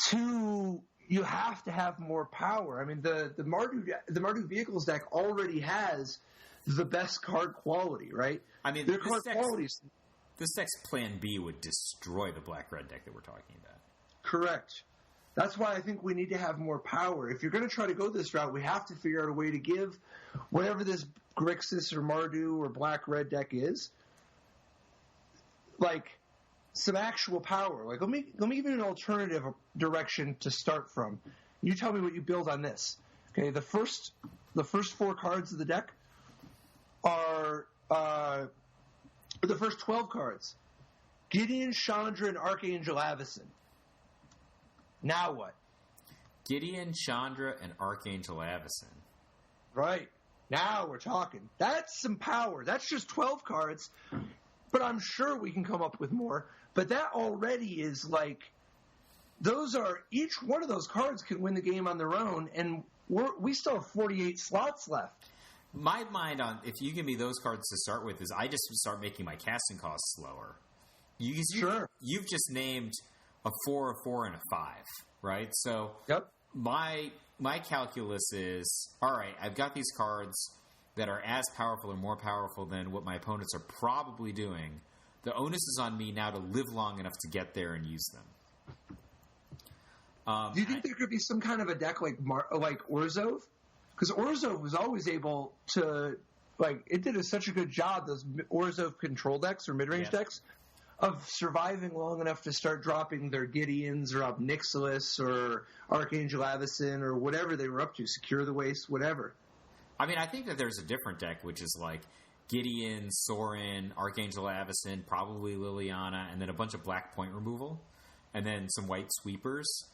too. You have to have more power. I mean, the Mardu Vehicles deck already has the best card quality, right? I mean, their card qualities. This deck's plan B would destroy the black-red deck that we're talking about. Correct. That's why I think we need to have more power. If you're going to try to go this route, we have to figure out a way to give whatever this Grixis or Mardu or black-red deck is, like, some actual power. Like, let me give you an alternative direction to start from. You tell me what you build on this. Okay, the first 4 cards of the deck are the first 12 cards. Gideon, Chandra, and Archangel Avacyn. Now what? Gideon, Chandra, and Archangel Avacyn. Right. Now we're talking. That's some power. That's just 12 cards, but I'm sure we can come up with more. But that already is like, each one of those cards can win the game on their own, and we still have 48 slots left. My mind on, if you give me those cards to start with, is I just start making my casting costs lower. Sure. You've just named a 4, a 4, and a 5, right? So yep. My calculus is, all right, I've got these cards. that are as powerful or more powerful than what my opponents are probably doing, the onus is on me now to live long enough to get there and use them. Do you think there could be some kind of a deck like Orzhov? Because Orzhov was always able to, it did such a good job, those Orzhov control decks or mid-range decks, of surviving long enough to start dropping their Gideons or Nixilis or Archangel Avacyn or whatever they were up to, Secure the Waste, whatever. I mean, I think that there's a different deck, which is like Gideon, Sorin, Archangel Avacyn, probably Liliana, and then a bunch of black point removal, and then some white sweepers.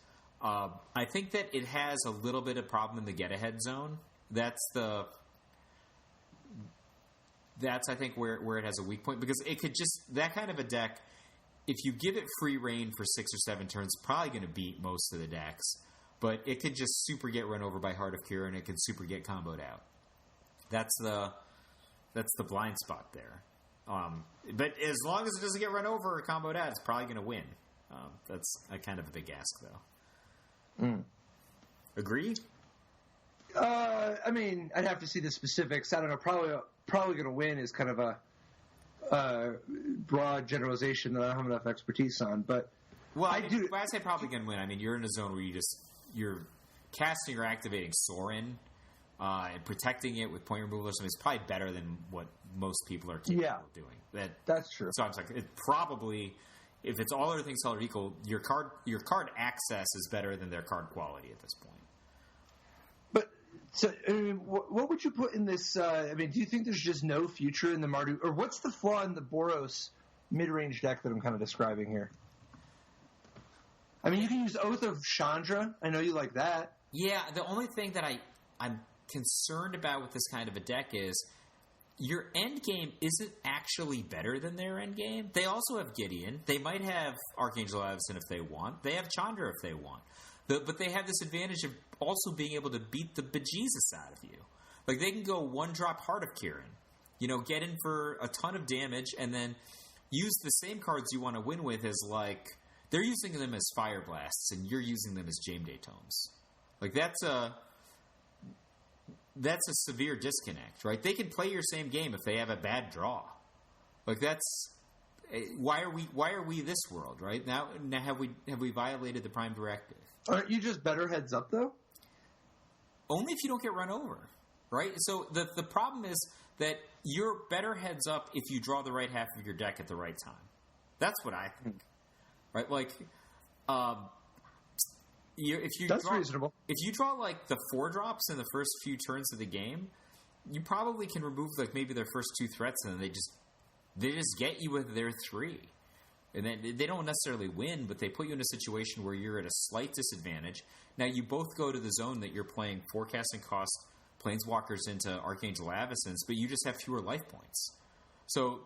I think that it has a little bit of problem in the get-ahead zone. That's I think where it has a weak point, because it could just, that kind of a deck, if you give it free reign for 6 or 7 turns, it's probably going to beat most of the decks. But it could just super get run over by Heart of Kira, and it can super get comboed out. That's the blind spot there. But as long as it doesn't get run over or comboed out, it's probably going to win. That's a kind of a big ask, though. Agreed? I mean, I'd have to see the specifics. I don't know. Probably going to win is kind of a broad generalization that I don't have enough expertise on. But when I say probably going to win, I mean you're in a zone where you're casting or activating Sorin and protecting it with point removal or something. It's probably better than what most people are capable of doing. That's true. So I'm like, it probably, if it's all other things held equal, your card access is better than their card quality at this point. But so, I mean, what would you put in this? I mean, do you think there's just no future in the Mardu, or what's the flaw in the Boros mid-range deck that I'm kind of describing here? I mean, you can use Oath of Chandra. I know you like that. Yeah, the only thing that I'm concerned about with this kind of a deck is your end game isn't actually better than their end game. They also have Gideon. They might have Archangel Avacyn if they want. They have Chandra if they want. But they have this advantage of also being able to beat the bejesus out of you. Like, they can go 1-drop Heart of Kirin, get in for a ton of damage, and then use the same cards you want to win with as, like, they're using them as Fire Blasts, and you're using them as Jameday Tomes. Like, that's a severe disconnect, right? They can play your same game if they have a bad draw. Like, that's why are we this world, right? Now have we violated the Prime Directive? Aren't you just better heads up though? Only if you don't get run over, right? So the problem is that you're better heads up if you draw the right half of your deck at the right time. That's what I think, right? Like, That's reasonable. If you draw like the 4-drops in the first few turns of the game, you probably can remove like maybe their first 2 threats, and then they just get you with their 3. And then they don't necessarily win, but they put you in a situation where you're at a slight disadvantage. Now you both go to the zone that you're playing forecasting cost Planeswalkers into Archangel Avacyns, but you just have fewer life points. So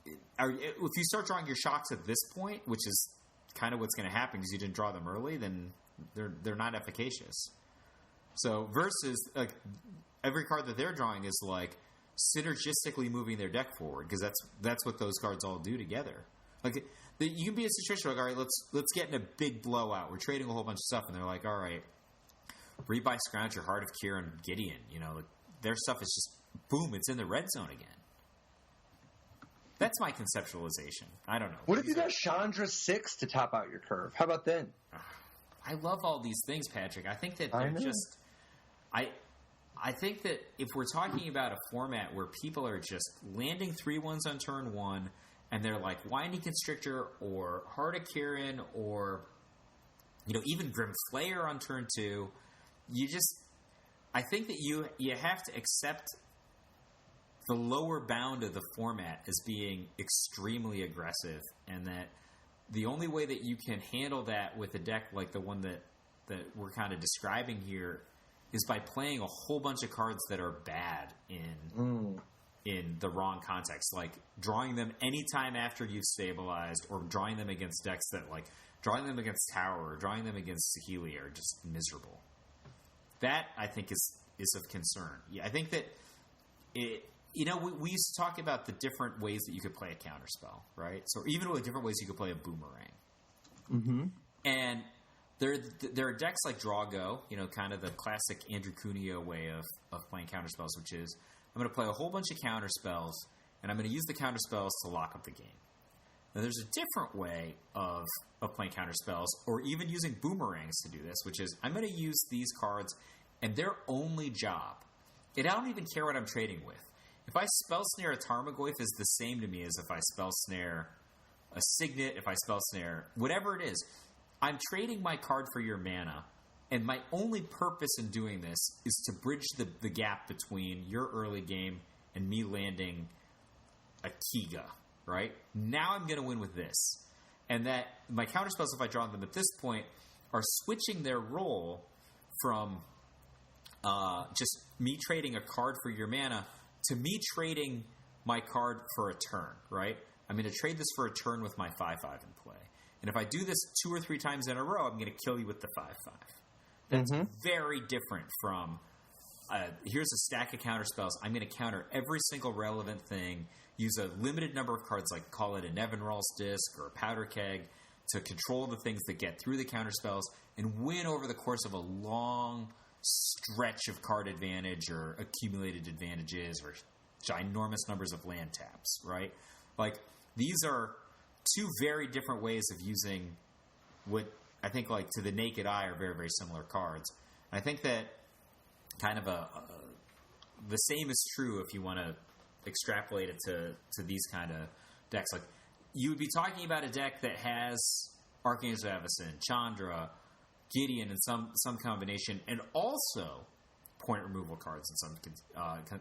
if you start drawing your shocks at this point, which is kind of what's going to happen because you didn't draw them early, then they're not efficacious. So versus like every card that they're drawing is like synergistically moving their deck forward, because that's what those cards all do together. Like you can be in a situation like, all right, let's get in a big blowout. We're trading a whole bunch of stuff, and they're like, all right, rebuy Scrounger, Heart of Kira, and Gideon. Like, their stuff is just boom, it's in the red zone again. That's my conceptualization. I don't know. What if you got Chandra 6 to top out your curve? How about then? I love all these things, Patrick. I think that they're just... I think that if we're talking about a format where people are just landing 3/1s on turn 1, and they're like Winding Constrictor or Heart of Kirin or even Grim Flayer on turn 2, I think that you have to accept the lower bound of the format as being extremely aggressive, and that the only way that you can handle that with a deck like the one that we're kind of describing here is by playing a whole bunch of cards that are bad in the wrong context, like drawing them anytime after you've stabilized, or drawing them against decks that, like, drawing them against Tower or drawing them against Saheeli are just miserable. That, I think, is of concern. Yeah, I think that we used to talk about the different ways that you could play a counterspell, right? So even with different ways you could play a boomerang. Mm-hmm. And there are decks like Draw Go, kind of the classic Andrew Cuneo way of playing counterspells, which is I'm going to play a whole bunch of counter spells, and I'm going to use the counter spells to lock up the game. Now, there's a different way of playing counter spells, or even using boomerangs to do this, which is I'm going to use these cards, and their only job, and I don't even care what I'm trading with. If I spell snare a Tarmogoyf is the same to me as if I spell snare a Signet, if I spell snare, whatever it is. I'm trading my card for your mana, and my only purpose in doing this is to bridge the gap between your early game and me landing a Kiga, right? Now I'm going to win with this. And that my counterspells, if I draw them at this point, are switching their role from just me trading a card for your mana to me trading my card for a turn, right? I'm going to trade this for a turn with my 5/5 in play. And if I do this 2 or 3 times in a row, I'm going to kill you with the 5/5. That's very different from, here's a stack of counter spells. I'm going to counter every single relevant thing, use a limited number of cards, like call it a Nevinral's Disc or a Powder Keg, to control the things that get through the counter spells and win over the course of a long stretch of card advantage or accumulated advantages or ginormous numbers of land taps, right? Like, these are two very different ways of using what I think, like, to the naked eye are very, very similar cards. And I think that kind of the same is true if you want to extrapolate it to these kind of decks. Like, you would be talking about a deck that has Archangel Avacyn, Chandra, Gideon in some combination, and also point removal cards in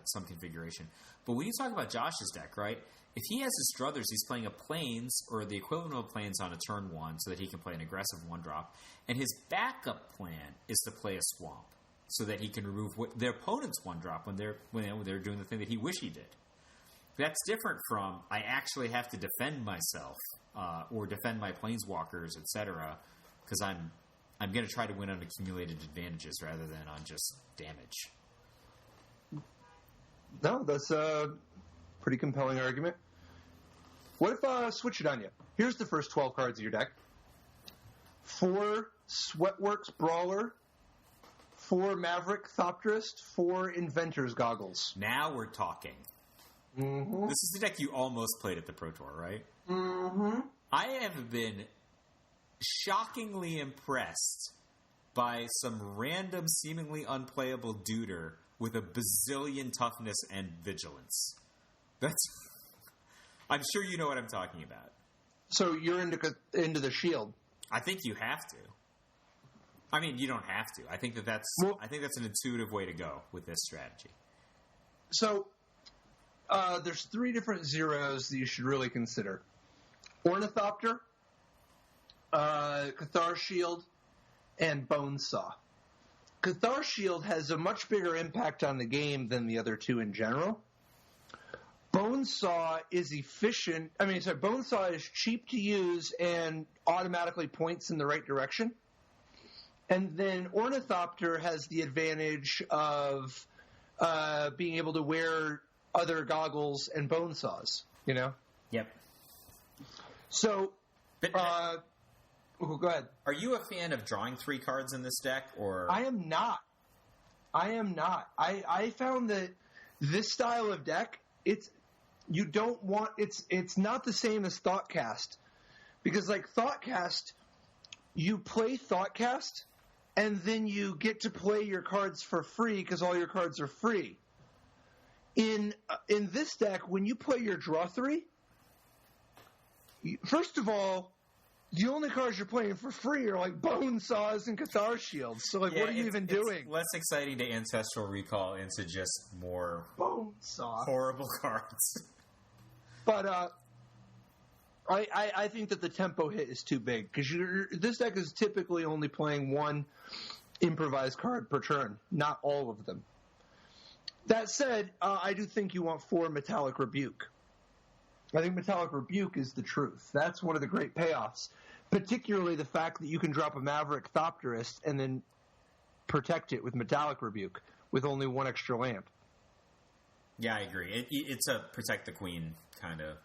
some configuration. But when you talk about Josh's deck, right, if he has his Druthers, he's playing a Plains or the equivalent of Plains on a turn 1 so that he can play an aggressive 1-drop. And his backup plan is to play a Swamp so that he can remove their opponent's 1-drop when they're doing the thing that he wish he did. That's different from I actually have to defend myself or defend my Planeswalkers, etc., because I'm going to try to win on accumulated advantages rather than on just damage. No, that's a pretty compelling argument. What if I switch it on you? Here's the first 12 cards of your deck. 4 Sweatworks Brawler, 4 Maverick Thopterist, 4 Inventor's Goggles. Now we're talking. Mm-hmm. This is the deck you almost played at the Pro Tour, right? Mm-hmm. I have been shockingly impressed by some random, seemingly unplayable duder with a bazillion toughness and vigilance. I'm sure you know what I'm talking about. So you're into the shield. I think you have to. I mean, you don't have to. I think that's an intuitive way to go with this strategy. So there's 3 different zeros that you should really consider: Ornithopter, Cathar Shield, and Bonesaw. Cathar Shield has a much bigger impact on the game than the other 2 in general. Bonesaw is efficient. Bonesaw is cheap to use and automatically points in the right direction. And then Ornithopter has the advantage of being able to wear other goggles and bone saws, you know? Yep. So, go ahead. Are you a fan of drawing 3 cards in this deck, or? I am not. I found that this style of deck, it's not the same as Thoughtcast. Because, like, Thoughtcast, you play Thoughtcast, and then you get to play your cards for free because all your cards are free. In this deck, when you play your draw 3, first of all, the only cards you're playing for free are like Bone Saws and Cathar Shields. So, like, what are you even doing? It's less exciting to Ancestral Recall into just more Bone Saw horrible cards. But I think that the tempo hit is too big because this deck is typically only playing 1 improvised card per turn, not all of them. That said, I do think you want 4 Metallic Rebuke. I think Metallic Rebuke is the truth. That's one of the great payoffs, particularly the fact that you can drop a Maverick Thopterist and then protect it with Metallic Rebuke with only 1 extra land. Yeah, I agree. It's a protect the queen kind of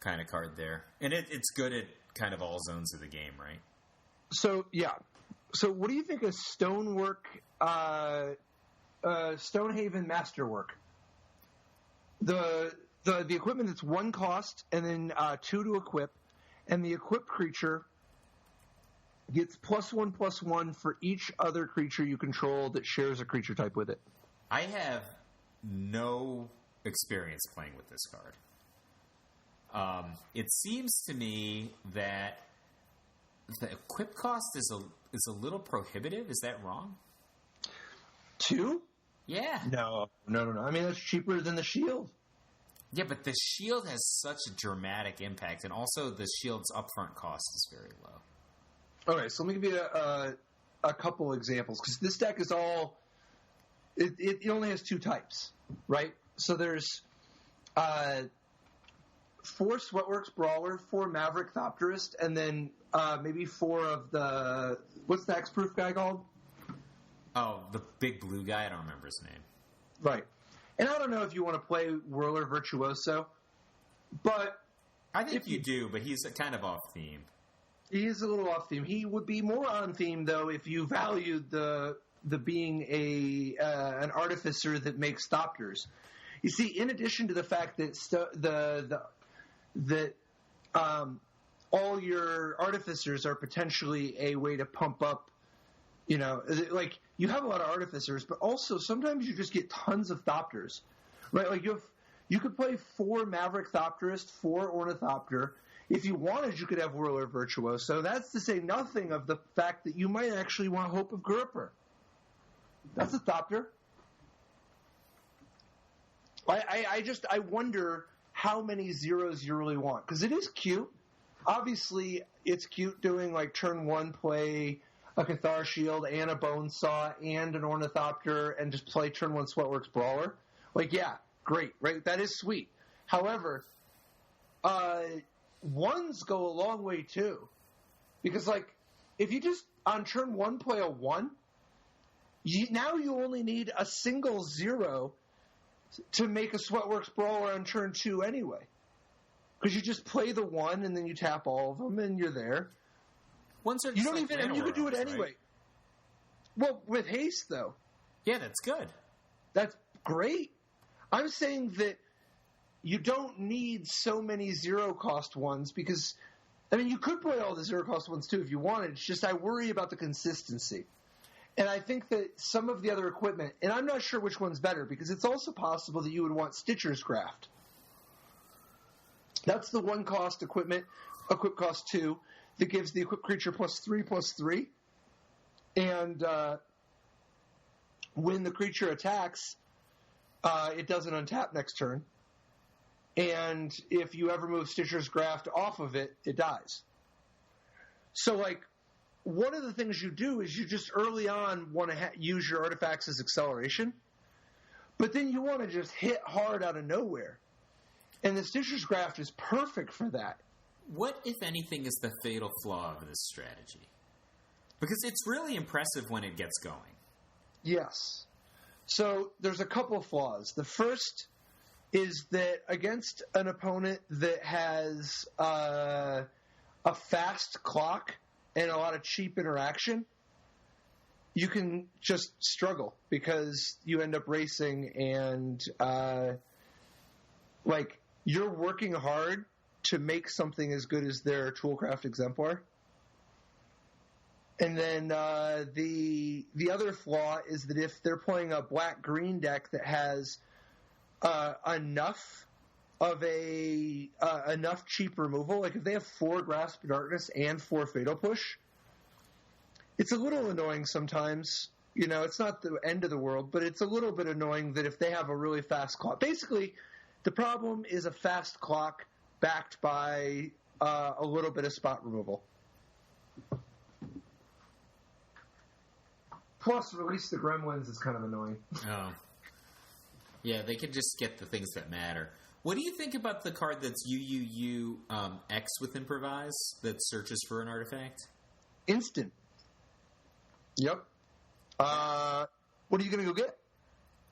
card there, and it's good at kind of all zones of the game, right? So yeah. So what do you think of Stonework Stonehaven Masterwork. The equipment that's 1 cost and then 2 to equip, and the equipped creature gets +1/+1 for each other creature you control that shares a creature type with it. I have no experience playing with this card. It seems to me that the equip cost is a little prohibitive. Is that wrong? 2? Yeah. No. I mean, that's cheaper than the shield. Yeah, but the shield has such a dramatic impact, and also the shield's upfront cost is very low. Okay, so let me give you a couple examples, because this deck is all... It only has 2 types, right? So there's 4 Sweatworks Brawler, 4 Maverick Thopterist, and then maybe 4 of the... What's the Hexproof guy called? Oh, the big blue guy? I don't remember his name. Right. And I don't know if you want to play Whirler Virtuoso, but... I think you do, but he's kind of off theme. He is a little off theme. He would be more on theme, though, if you valued the being an artificer that makes Thopters. You see, in addition to the fact that all your artificers are potentially a way to pump up, like you have a lot of artificers, but also sometimes you just get tons of Thopters, right? Like you could play 4 Maverick Thopterist, 4 Ornithopter. If you wanted, you could have Whirler Virtuoso. That's to say nothing of the fact that you might actually want Hope of Gripper. That's a Thopter. I wonder how many zeros you really want, because it is cute. Obviously, it's cute doing like turn 1 play a Cathar Shield and a Bonesaw and an Ornithopter and just play turn 1 Sweatworks Brawler. Like, yeah, great, right? That is sweet. However, 1s go a long way too, because like if you just on turn 1 play a 1, now you only need a single 0 to make a Sweatworks Brawler on turn 2 anyway, because you just play the 1 and then you tap all of them and you're there. Ones are you don't even, and you could do it anyway. Right? Well, with haste though. Yeah, that's good. That's great. I'm saying that you don't need so many 0-cost ones, because, I mean, you could play all the 0-cost ones too if you wanted. It's just I worry about the consistency. And I think that some of the other equipment, and I'm not sure which one's better, because it's also possible that you would want Stitcher's Graft. That's the 1-cost equipment, equip cost 2, that gives the equipped creature +3/+3. And when the creature attacks, it doesn't untap next turn. And if you ever move Stitcher's Graft off of it, it dies. So, like, one of the things you do is you just early on want to use your artifacts as acceleration, but then you want to just hit hard out of nowhere. And the Stitcher's Graft is perfect for that. What, if anything, is the fatal flaw of this strategy? Because it's really impressive when it gets going. Yes. So there's a couple of flaws. The first is that against an opponent that has a fast clock and a lot of cheap interaction, you can just struggle because you end up racing and you're working hard to make something as good as their Toolcraft Exemplar. And then the other flaw is that if they're playing a black-green deck that has enough cheap removal, like if they have 4 Grasp of Darkness and 4 Fatal Push, it's a little annoying sometimes. It's not the end of the world, but it's a little bit annoying that if they have a really fast clock. Basically, the problem is a fast clock backed by a little bit of spot removal. Plus, Release the Gremlins is kind of annoying. Oh. Yeah, they can just get the things that matter. What do you think about the card that's X with Improvise that searches for an artifact? Instant. Yep. What are you going to go get?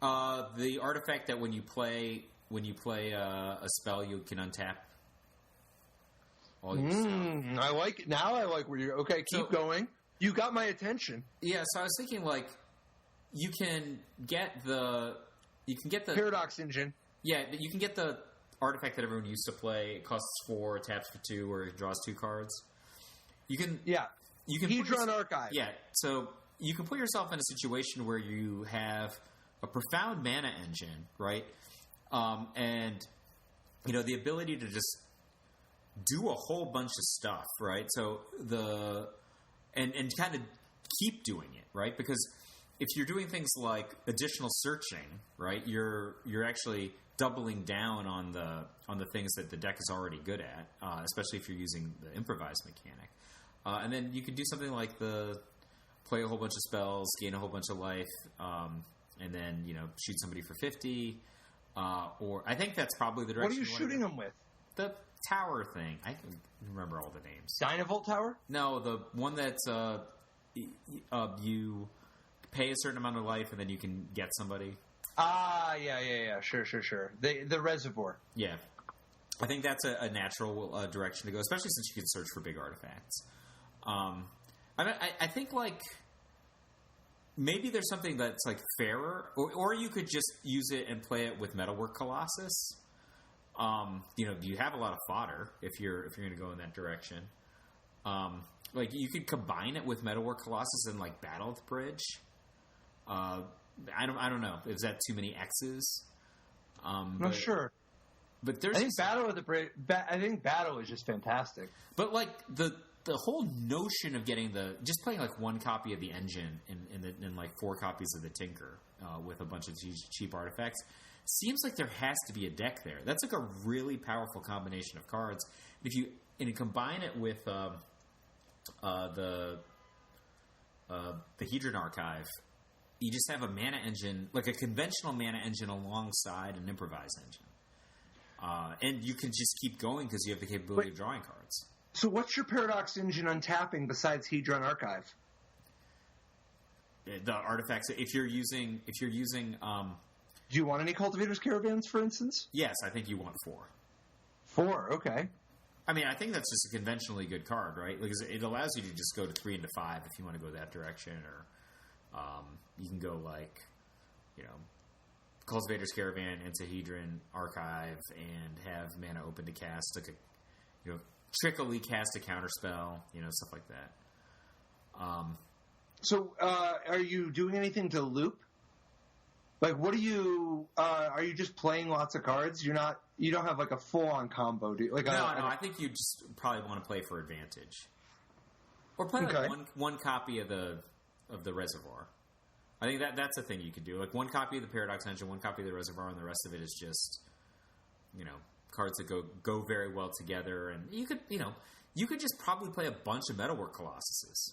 The artifact that when you play a spell, you can untap. I like it. Now I like where you're... Okay, keep going. You got my attention. Yeah, so I was thinking, you can get the Paradox Engine. Yeah, you can get the artifact that everyone used to play. It costs 4, taps for 2, or it draws 2 cards. You can Hedron Archive. Yeah, so you can put yourself in a situation where you have a profound mana engine, right? And the ability to just do a whole bunch of stuff, right? So and kind of keep doing it, right? Because if you're doing things like additional searching, right, you're actually doubling down on the things that the deck is already good at, especially if you're using the Improvise mechanic. And then you can do something like play a whole bunch of spells, gain a whole bunch of life, and then shoot somebody for 50. Or I think that's probably the direction. What are you shooting them with? The tower thing. I can remember all the names. Dynavolt Tower? No, the one that's you pay a certain amount of life and then you can get somebody. Yeah. Sure. The reservoir. Yeah. I think that's a natural direction to go, especially since you can search for big artifacts. I think like maybe there's something that's like fairer, or you could just use it and play it with Metalwork Colossus. You have a lot of fodder if you're going to go in that direction. Like you could combine it with Metalwork Colossus and like Battle with Bridge. I don't know. Is that too many X's? Not sure. But there's I think Battle with the Bridge. I think Battle is just fantastic. But like the whole notion of getting just playing like one copy of the engine and like 4 copies of the Tinker with a bunch of cheap artifacts seems like there has to be a deck there. That's like a really powerful combination of cards. If you combine it with the Hedron Archive, you just have a mana engine, like a conventional mana engine alongside an Improvise engine. And you can just keep going because you have the capability of drawing cards. So what's your Paradox Engine untapping besides Hedron Archive? The artifacts. If you're using do you want any Cultivator's Caravans, for instance? Yes, I think you want 4. 4, okay. I mean, I think that's just a conventionally good card, right? Because it allows you to just go to 3 into 5 if you want to go that direction, or you can go like, Cultivator's Caravan into Hedron Archive and have mana open to cast, like a, trickily cast a counterspell, stuff like that. So, are you doing anything to loop? Like, what are you just playing lots of cards? You don't have like a full-on combo, do you? Like no, I think you just probably want to play for advantage. Or play like one copy of the Reservoir. I think that's a thing you could do. Like one copy of the Paradox Engine, one copy of the Reservoir, and the rest of it is just, cards that go very well together. And you could just probably play a bunch of Metalwork Colossuses.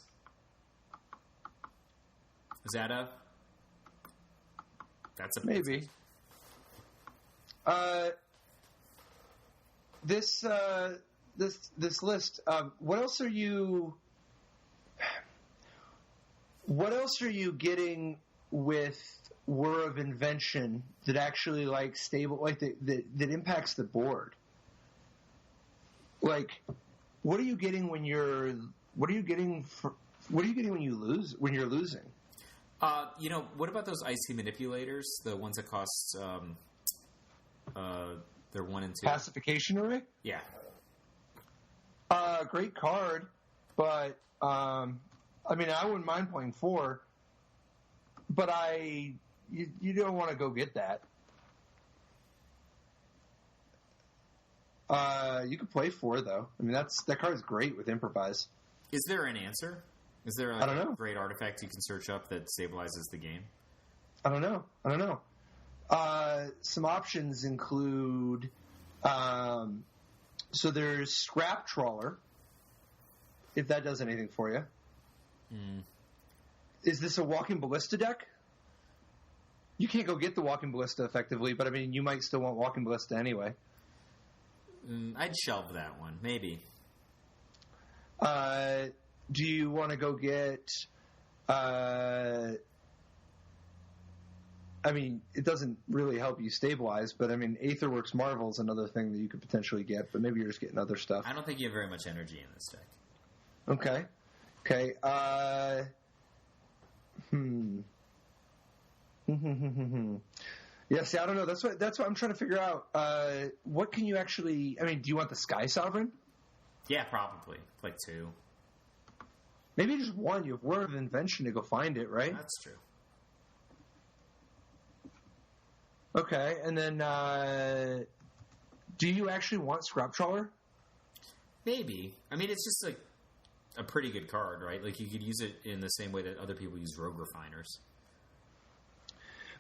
Is that that's a maybe. This list. What else are you getting with Whir of Invention that actually like stable, like that impacts the board? Like, what are you getting when you're losing? What about those icy manipulators? The ones that cost they're 1 and 2. Pacification Array? Yeah. Great card, but I wouldn't mind playing 4, but you don't want to go get that. You could play 4 though. I mean, that card is great with Improvise. Is there an answer? Is there I don't know. A great artifact you can search up that stabilizes the game? I don't know. Some options include, so there's Scrap Trawler, if that does anything for you. Mm. Is this a Walking Ballista deck? You can't go get the Walking Ballista effectively, but I mean, you might still want Walking Ballista anyway. I'd shelve that one, maybe. Do you want to go get... it doesn't really help you stabilize, but Aetherworks Marvel is another thing that you could potentially get, but maybe you're just getting other stuff. I don't think you have very much energy in this deck. Okay. Yeah, see, I don't know. That's what I'm trying to figure out. What can you actually? I mean, do you want the Sky Sovereign? Yeah, probably like 2. Maybe just 1. You have Word of Invention to go find it, right? That's true. Okay, and then do you actually want Scrap Trawler? Maybe. I mean, it's just like a pretty good card, right? Like you could use it in the same way that other people use Rogue Refiners.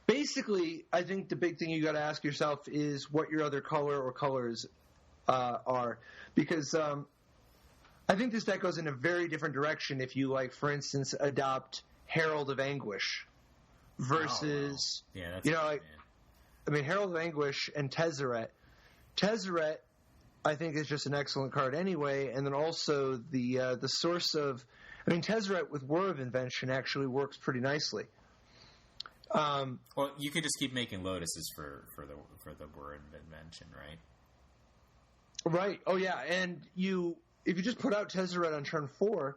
Basically, I think the big thing you got to ask yourself is what your other color or colors are, because I think this deck goes in a very different direction if you, like, for instance, adopt Herald of Anguish versus, I mean, Herald of Anguish and Tezzeret. Tezzeret, I think, is just an excellent card anyway, and then also the source of, I mean, Tezzeret with Word of Invention actually works pretty nicely. Well, you could just keep making Lotuses for the Word of Invention, right? Right. Oh yeah, and if you just put out Tezzeret on turn 4,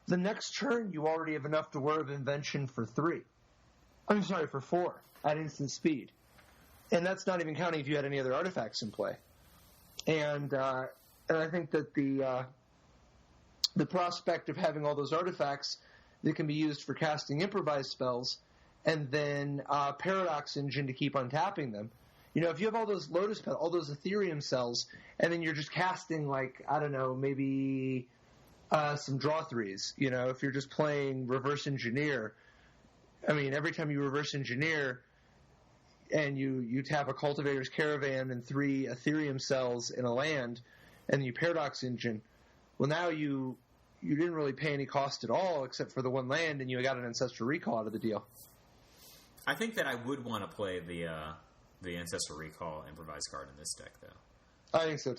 the next turn you already have enough to Word of Invention for 3. I'm sorry, for 4 at instant speed, and that's not even counting if you had any other artifacts in play. And I think that the prospect of having all those artifacts that can be used for casting Improvise spells, and then Paradox Engine to keep untapping them. You know, if you have all those Lotus Petals, all those Ethereum cells, and then you're just casting, like, I don't know, maybe some draw 3s. You know, if you're just playing Reverse Engineer, I mean, every time you Reverse Engineer and you tap a Cultivator's Caravan and 3 Ethereum cells in a land, and you Paradox Engine, well, now you didn't really pay any cost at all except for the 1 land, and you got an Ancestral Recall out of the deal. I think that I would want to play the Ancestral Recall Improvise card in this deck, though. I think so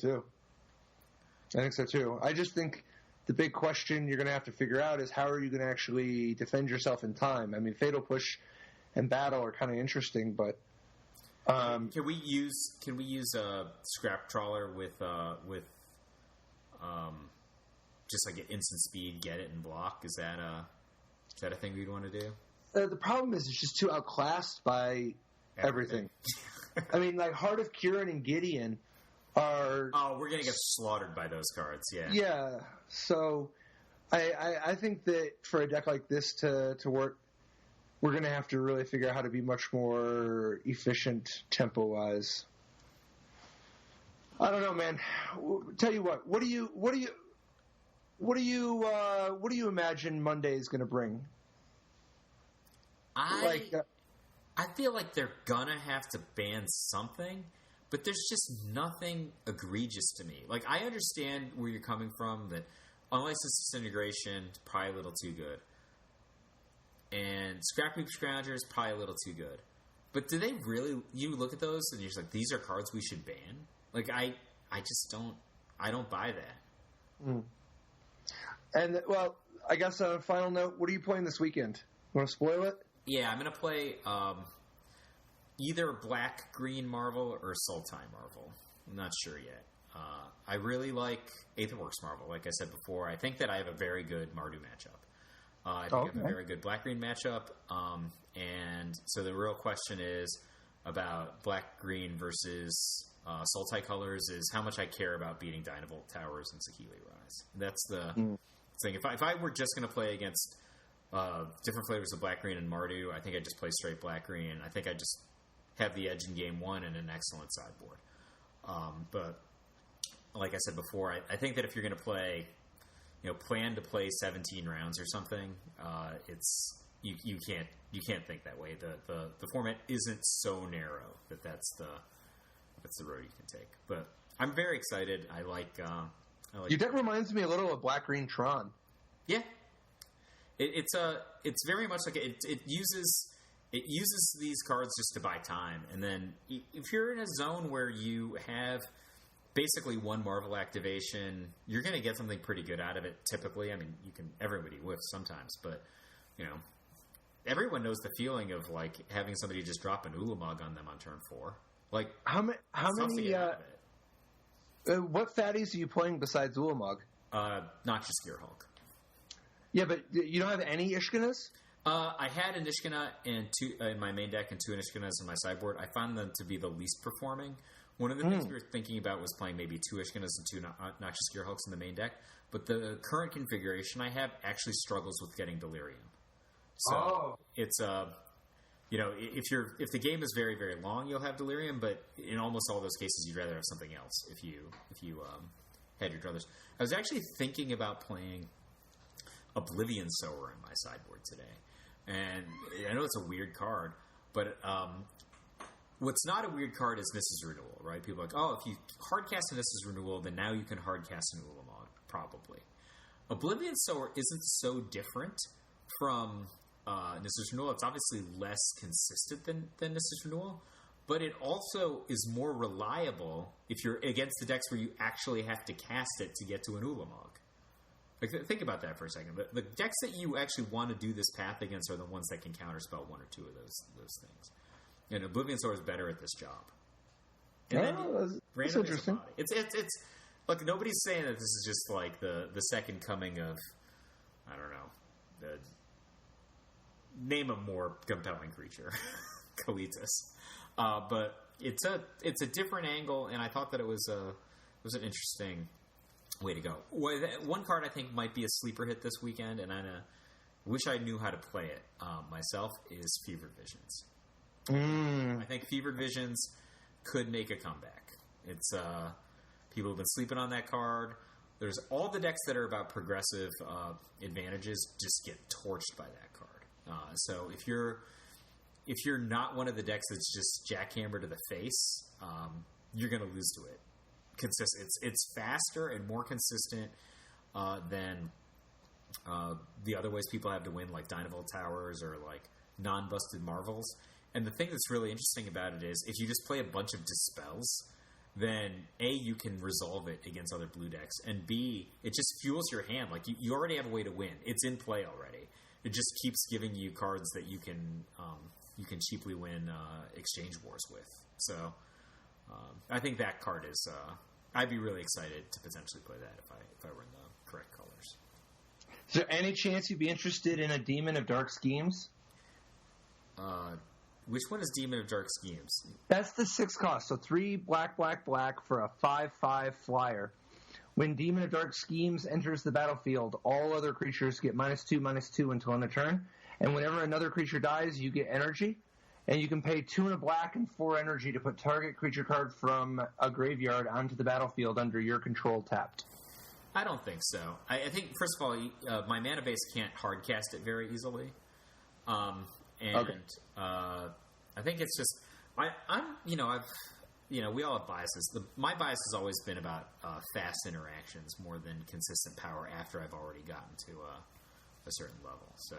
too. I just think the big question you're going to have to figure out is how are you going to actually defend yourself in time? I mean, Fatal Push and Battle are kind of interesting, but can we use a Scrap Trawler with just like an instant speed, get it and block? Is that a thing we'd want to do? The problem is it's just too outclassed by everything. I mean, like Heart of Kieran and Gideon are... Oh, we're going to get slaughtered by those cards, yeah. Yeah, so I think that for a deck like this to work, we're going to have to really figure out how to be much more efficient tempo-wise. I don't know, man. Tell you what do you imagine Monday is going to bring? I feel like they're gonna have to ban something, but there's just nothing egregious to me. Like, I understand where you're coming from, that Unlicensed Disintegration is probably a little too good, and Scrap Heap Scrounger is probably a little too good. But do they really? You look at those and you're just like, these are cards we should ban? Like, I just don't. I don't buy that. Mm. And well, I guess on a final note, what are you playing this weekend? Want to spoil it? Yeah, I'm going to play either Black-Green Marvel or Sultai Marvel. I'm not sure yet. I really like Aetherworks Marvel, like I said before. I think that I have a very good Mardu matchup. I think I have a very good Black-Green matchup. And so the real question is about Black-Green versus Sultai colors is how much I care about beating Dynavolt Towers and Saheeli Rise. That's the thing. If I were just going to play against... different flavors of Black Green and Mardu, I think I just play straight Black Green. I think I just have the edge in game 1 and an excellent sideboard. But like I said before, I think that if you're going to play, plan to play 17 rounds or something, it's you can't think that way. The format isn't so narrow that's the road you can take. But I'm very excited. I like your deck reminds me a little of Black Green Tron. Yeah. It's very much like it uses these cards just to buy time, and then if you're in a zone where you have basically 1 Marvel activation, you're going to get something pretty good out of it. Typically, I mean, everybody whiffs sometimes, but everyone knows the feeling of like having somebody just drop an Ulamog on them on turn 4. Like how many? What fatties are you playing besides Ulamog? Not just Gearhulk. Yeah, but you don't have any Ishkanas? I had Inishkina and two in my main deck and 2 Inishkinas in my sideboard. I found them to be the least performing. One of the things we were thinking about was playing maybe 2 Ishkinas and 2 Noxious Gearhulks in the main deck, but the current configuration I have actually struggles with getting Delirium. So it's if the game is very, very long, you'll have Delirium, but in almost all those cases, you'd rather have something else if you had your druthers. I was actually thinking about playing Oblivion Sower in my sideboard today. And I know it's a weird card, but what's not a weird card is Nissa's Renewal, right? People are like, if you hardcast a Nissa's Renewal, then now you can hardcast an Ulamog, probably. Oblivion Sower isn't so different from Nissa's Renewal. It's obviously less consistent than Nissa's Renewal, but it also is more reliable if you're against the decks where you actually have to cast it to get to an Ulamog. Like, think about that for a second. The decks that you actually want to do this path against are the ones that can counterspell 1 or 2 of those things. And Oblivion Sower is better at this job. And that's interesting. It's look, nobody's saying that this is just like the second coming of, I don't know, name a more compelling creature, Kalitas. But it's a different angle, and I thought that it was an interesting way to go. One card I think might be a sleeper hit this weekend, and I wish I knew how to play it myself, is Fevered Visions. I think Fevered Visions could make a comeback. It's people have been sleeping on that card. There's all the decks that are about progressive advantages just get torched by that card. So if you're not one of the decks that's just jackhammer to the face, you're going to lose to it. It's faster and more consistent than the other ways people have to win, like Dynavolt Towers or like non-busted Marvels. And the thing that's really interesting about it is if you just play a bunch of Dispels, then A, you can resolve it against other blue decks, and B, it just fuels your hand. Like you already have a way to win. It's in play already. It just keeps giving you cards that you can cheaply win exchange wars with. So I think that card is. I'd be really excited to potentially play that if I were in the correct colors. Is there any chance you'd be interested in a Demon of Dark Schemes? Which one is Demon of Dark Schemes? That's the 6 cost. So 3 black for a 5/5 flyer. When Demon of Dark Schemes enters the battlefield, all other creatures get -2/-2 until end of turn. And whenever another creature dies, you get energy. And you can pay 2 and a black and 4 energy to put target creature card from a graveyard onto the battlefield under your control tapped. I don't think so. I think, first of all, my mana base can't hardcast it very easily. I think it's just we all have biases. My bias has always been about fast interactions more than consistent power after I've already gotten to a certain level. So,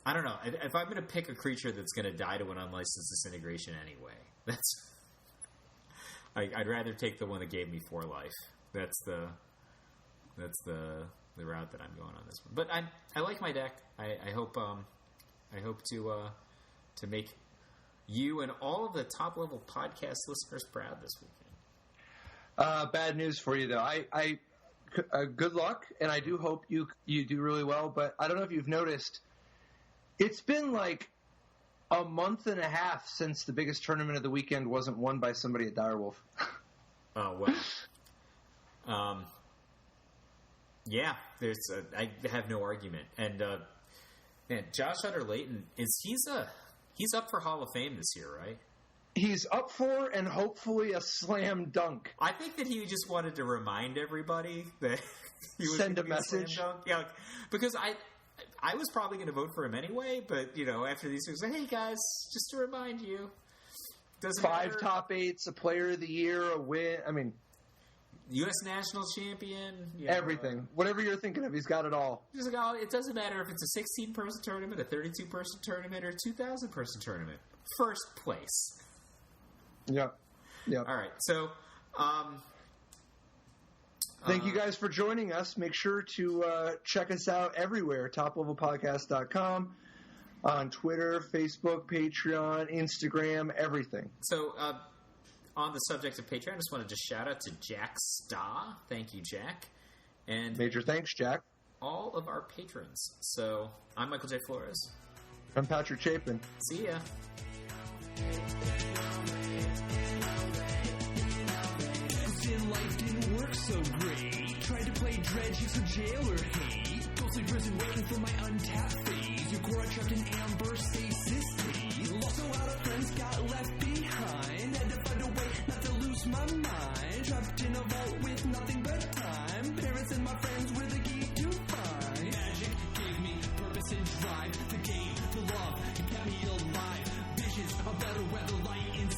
I don't know. If I'm going to pick a creature that's going to die to an unlicensed disintegration anyway, I'd rather take the one that gave me 4 life. That's the route that I'm going on this one. But I like my deck. I hope to make you and all of the top level podcast listeners proud this weekend. Bad news for you though. I good luck, and I do hope you do really well. But I don't know if you've noticed, it's been like a month and a half since the biggest tournament of the weekend wasn't won by somebody at Direwolf. Oh well. Yeah, I have no argument. And man, Josh Utter-Layton he's up for Hall of Fame this year, right? He's up for, and hopefully a slam dunk. I think that he just wanted to remind everybody that he was send a message. Yeah, because I was probably going to vote for him anyway, but after these things, hey guys, just to remind you, doesn't 5 matter. top 8s, a Player of the Year, a win. I mean, U.S. National Champion, everything. Whatever you're thinking of, he's got it all. Just like, it doesn't matter if it's a 16-person tournament, a 32-person tournament, or a 2,000-person tournament. First place. Yeah. All right. So, thank you guys for joining us. Make sure to check us out everywhere. TopLevelPodcast.com, on Twitter, Facebook, Patreon, Instagram, everything. So, on the subject of Patreon, I just wanted to shout out to Jack Sta. Thank you, Jack. And major thanks, Jack. all of our patrons. So I'm Michael J. Flores. I'm Patrick Chapin. See ya. Life didn't work so great. Tried to play dredge for jail or hate. Ghostly prison waiting for my untapped phase. Your core trapped in amber stasis state. Lost a lot of friends, got left behind. Had to find a way not to lose my mind. Trapped in a vault with nothing but time. Parents and my friends were the key to find. Magic gave me purpose and drive. To gain, to love, and kept me alive. Visions of better weather, light in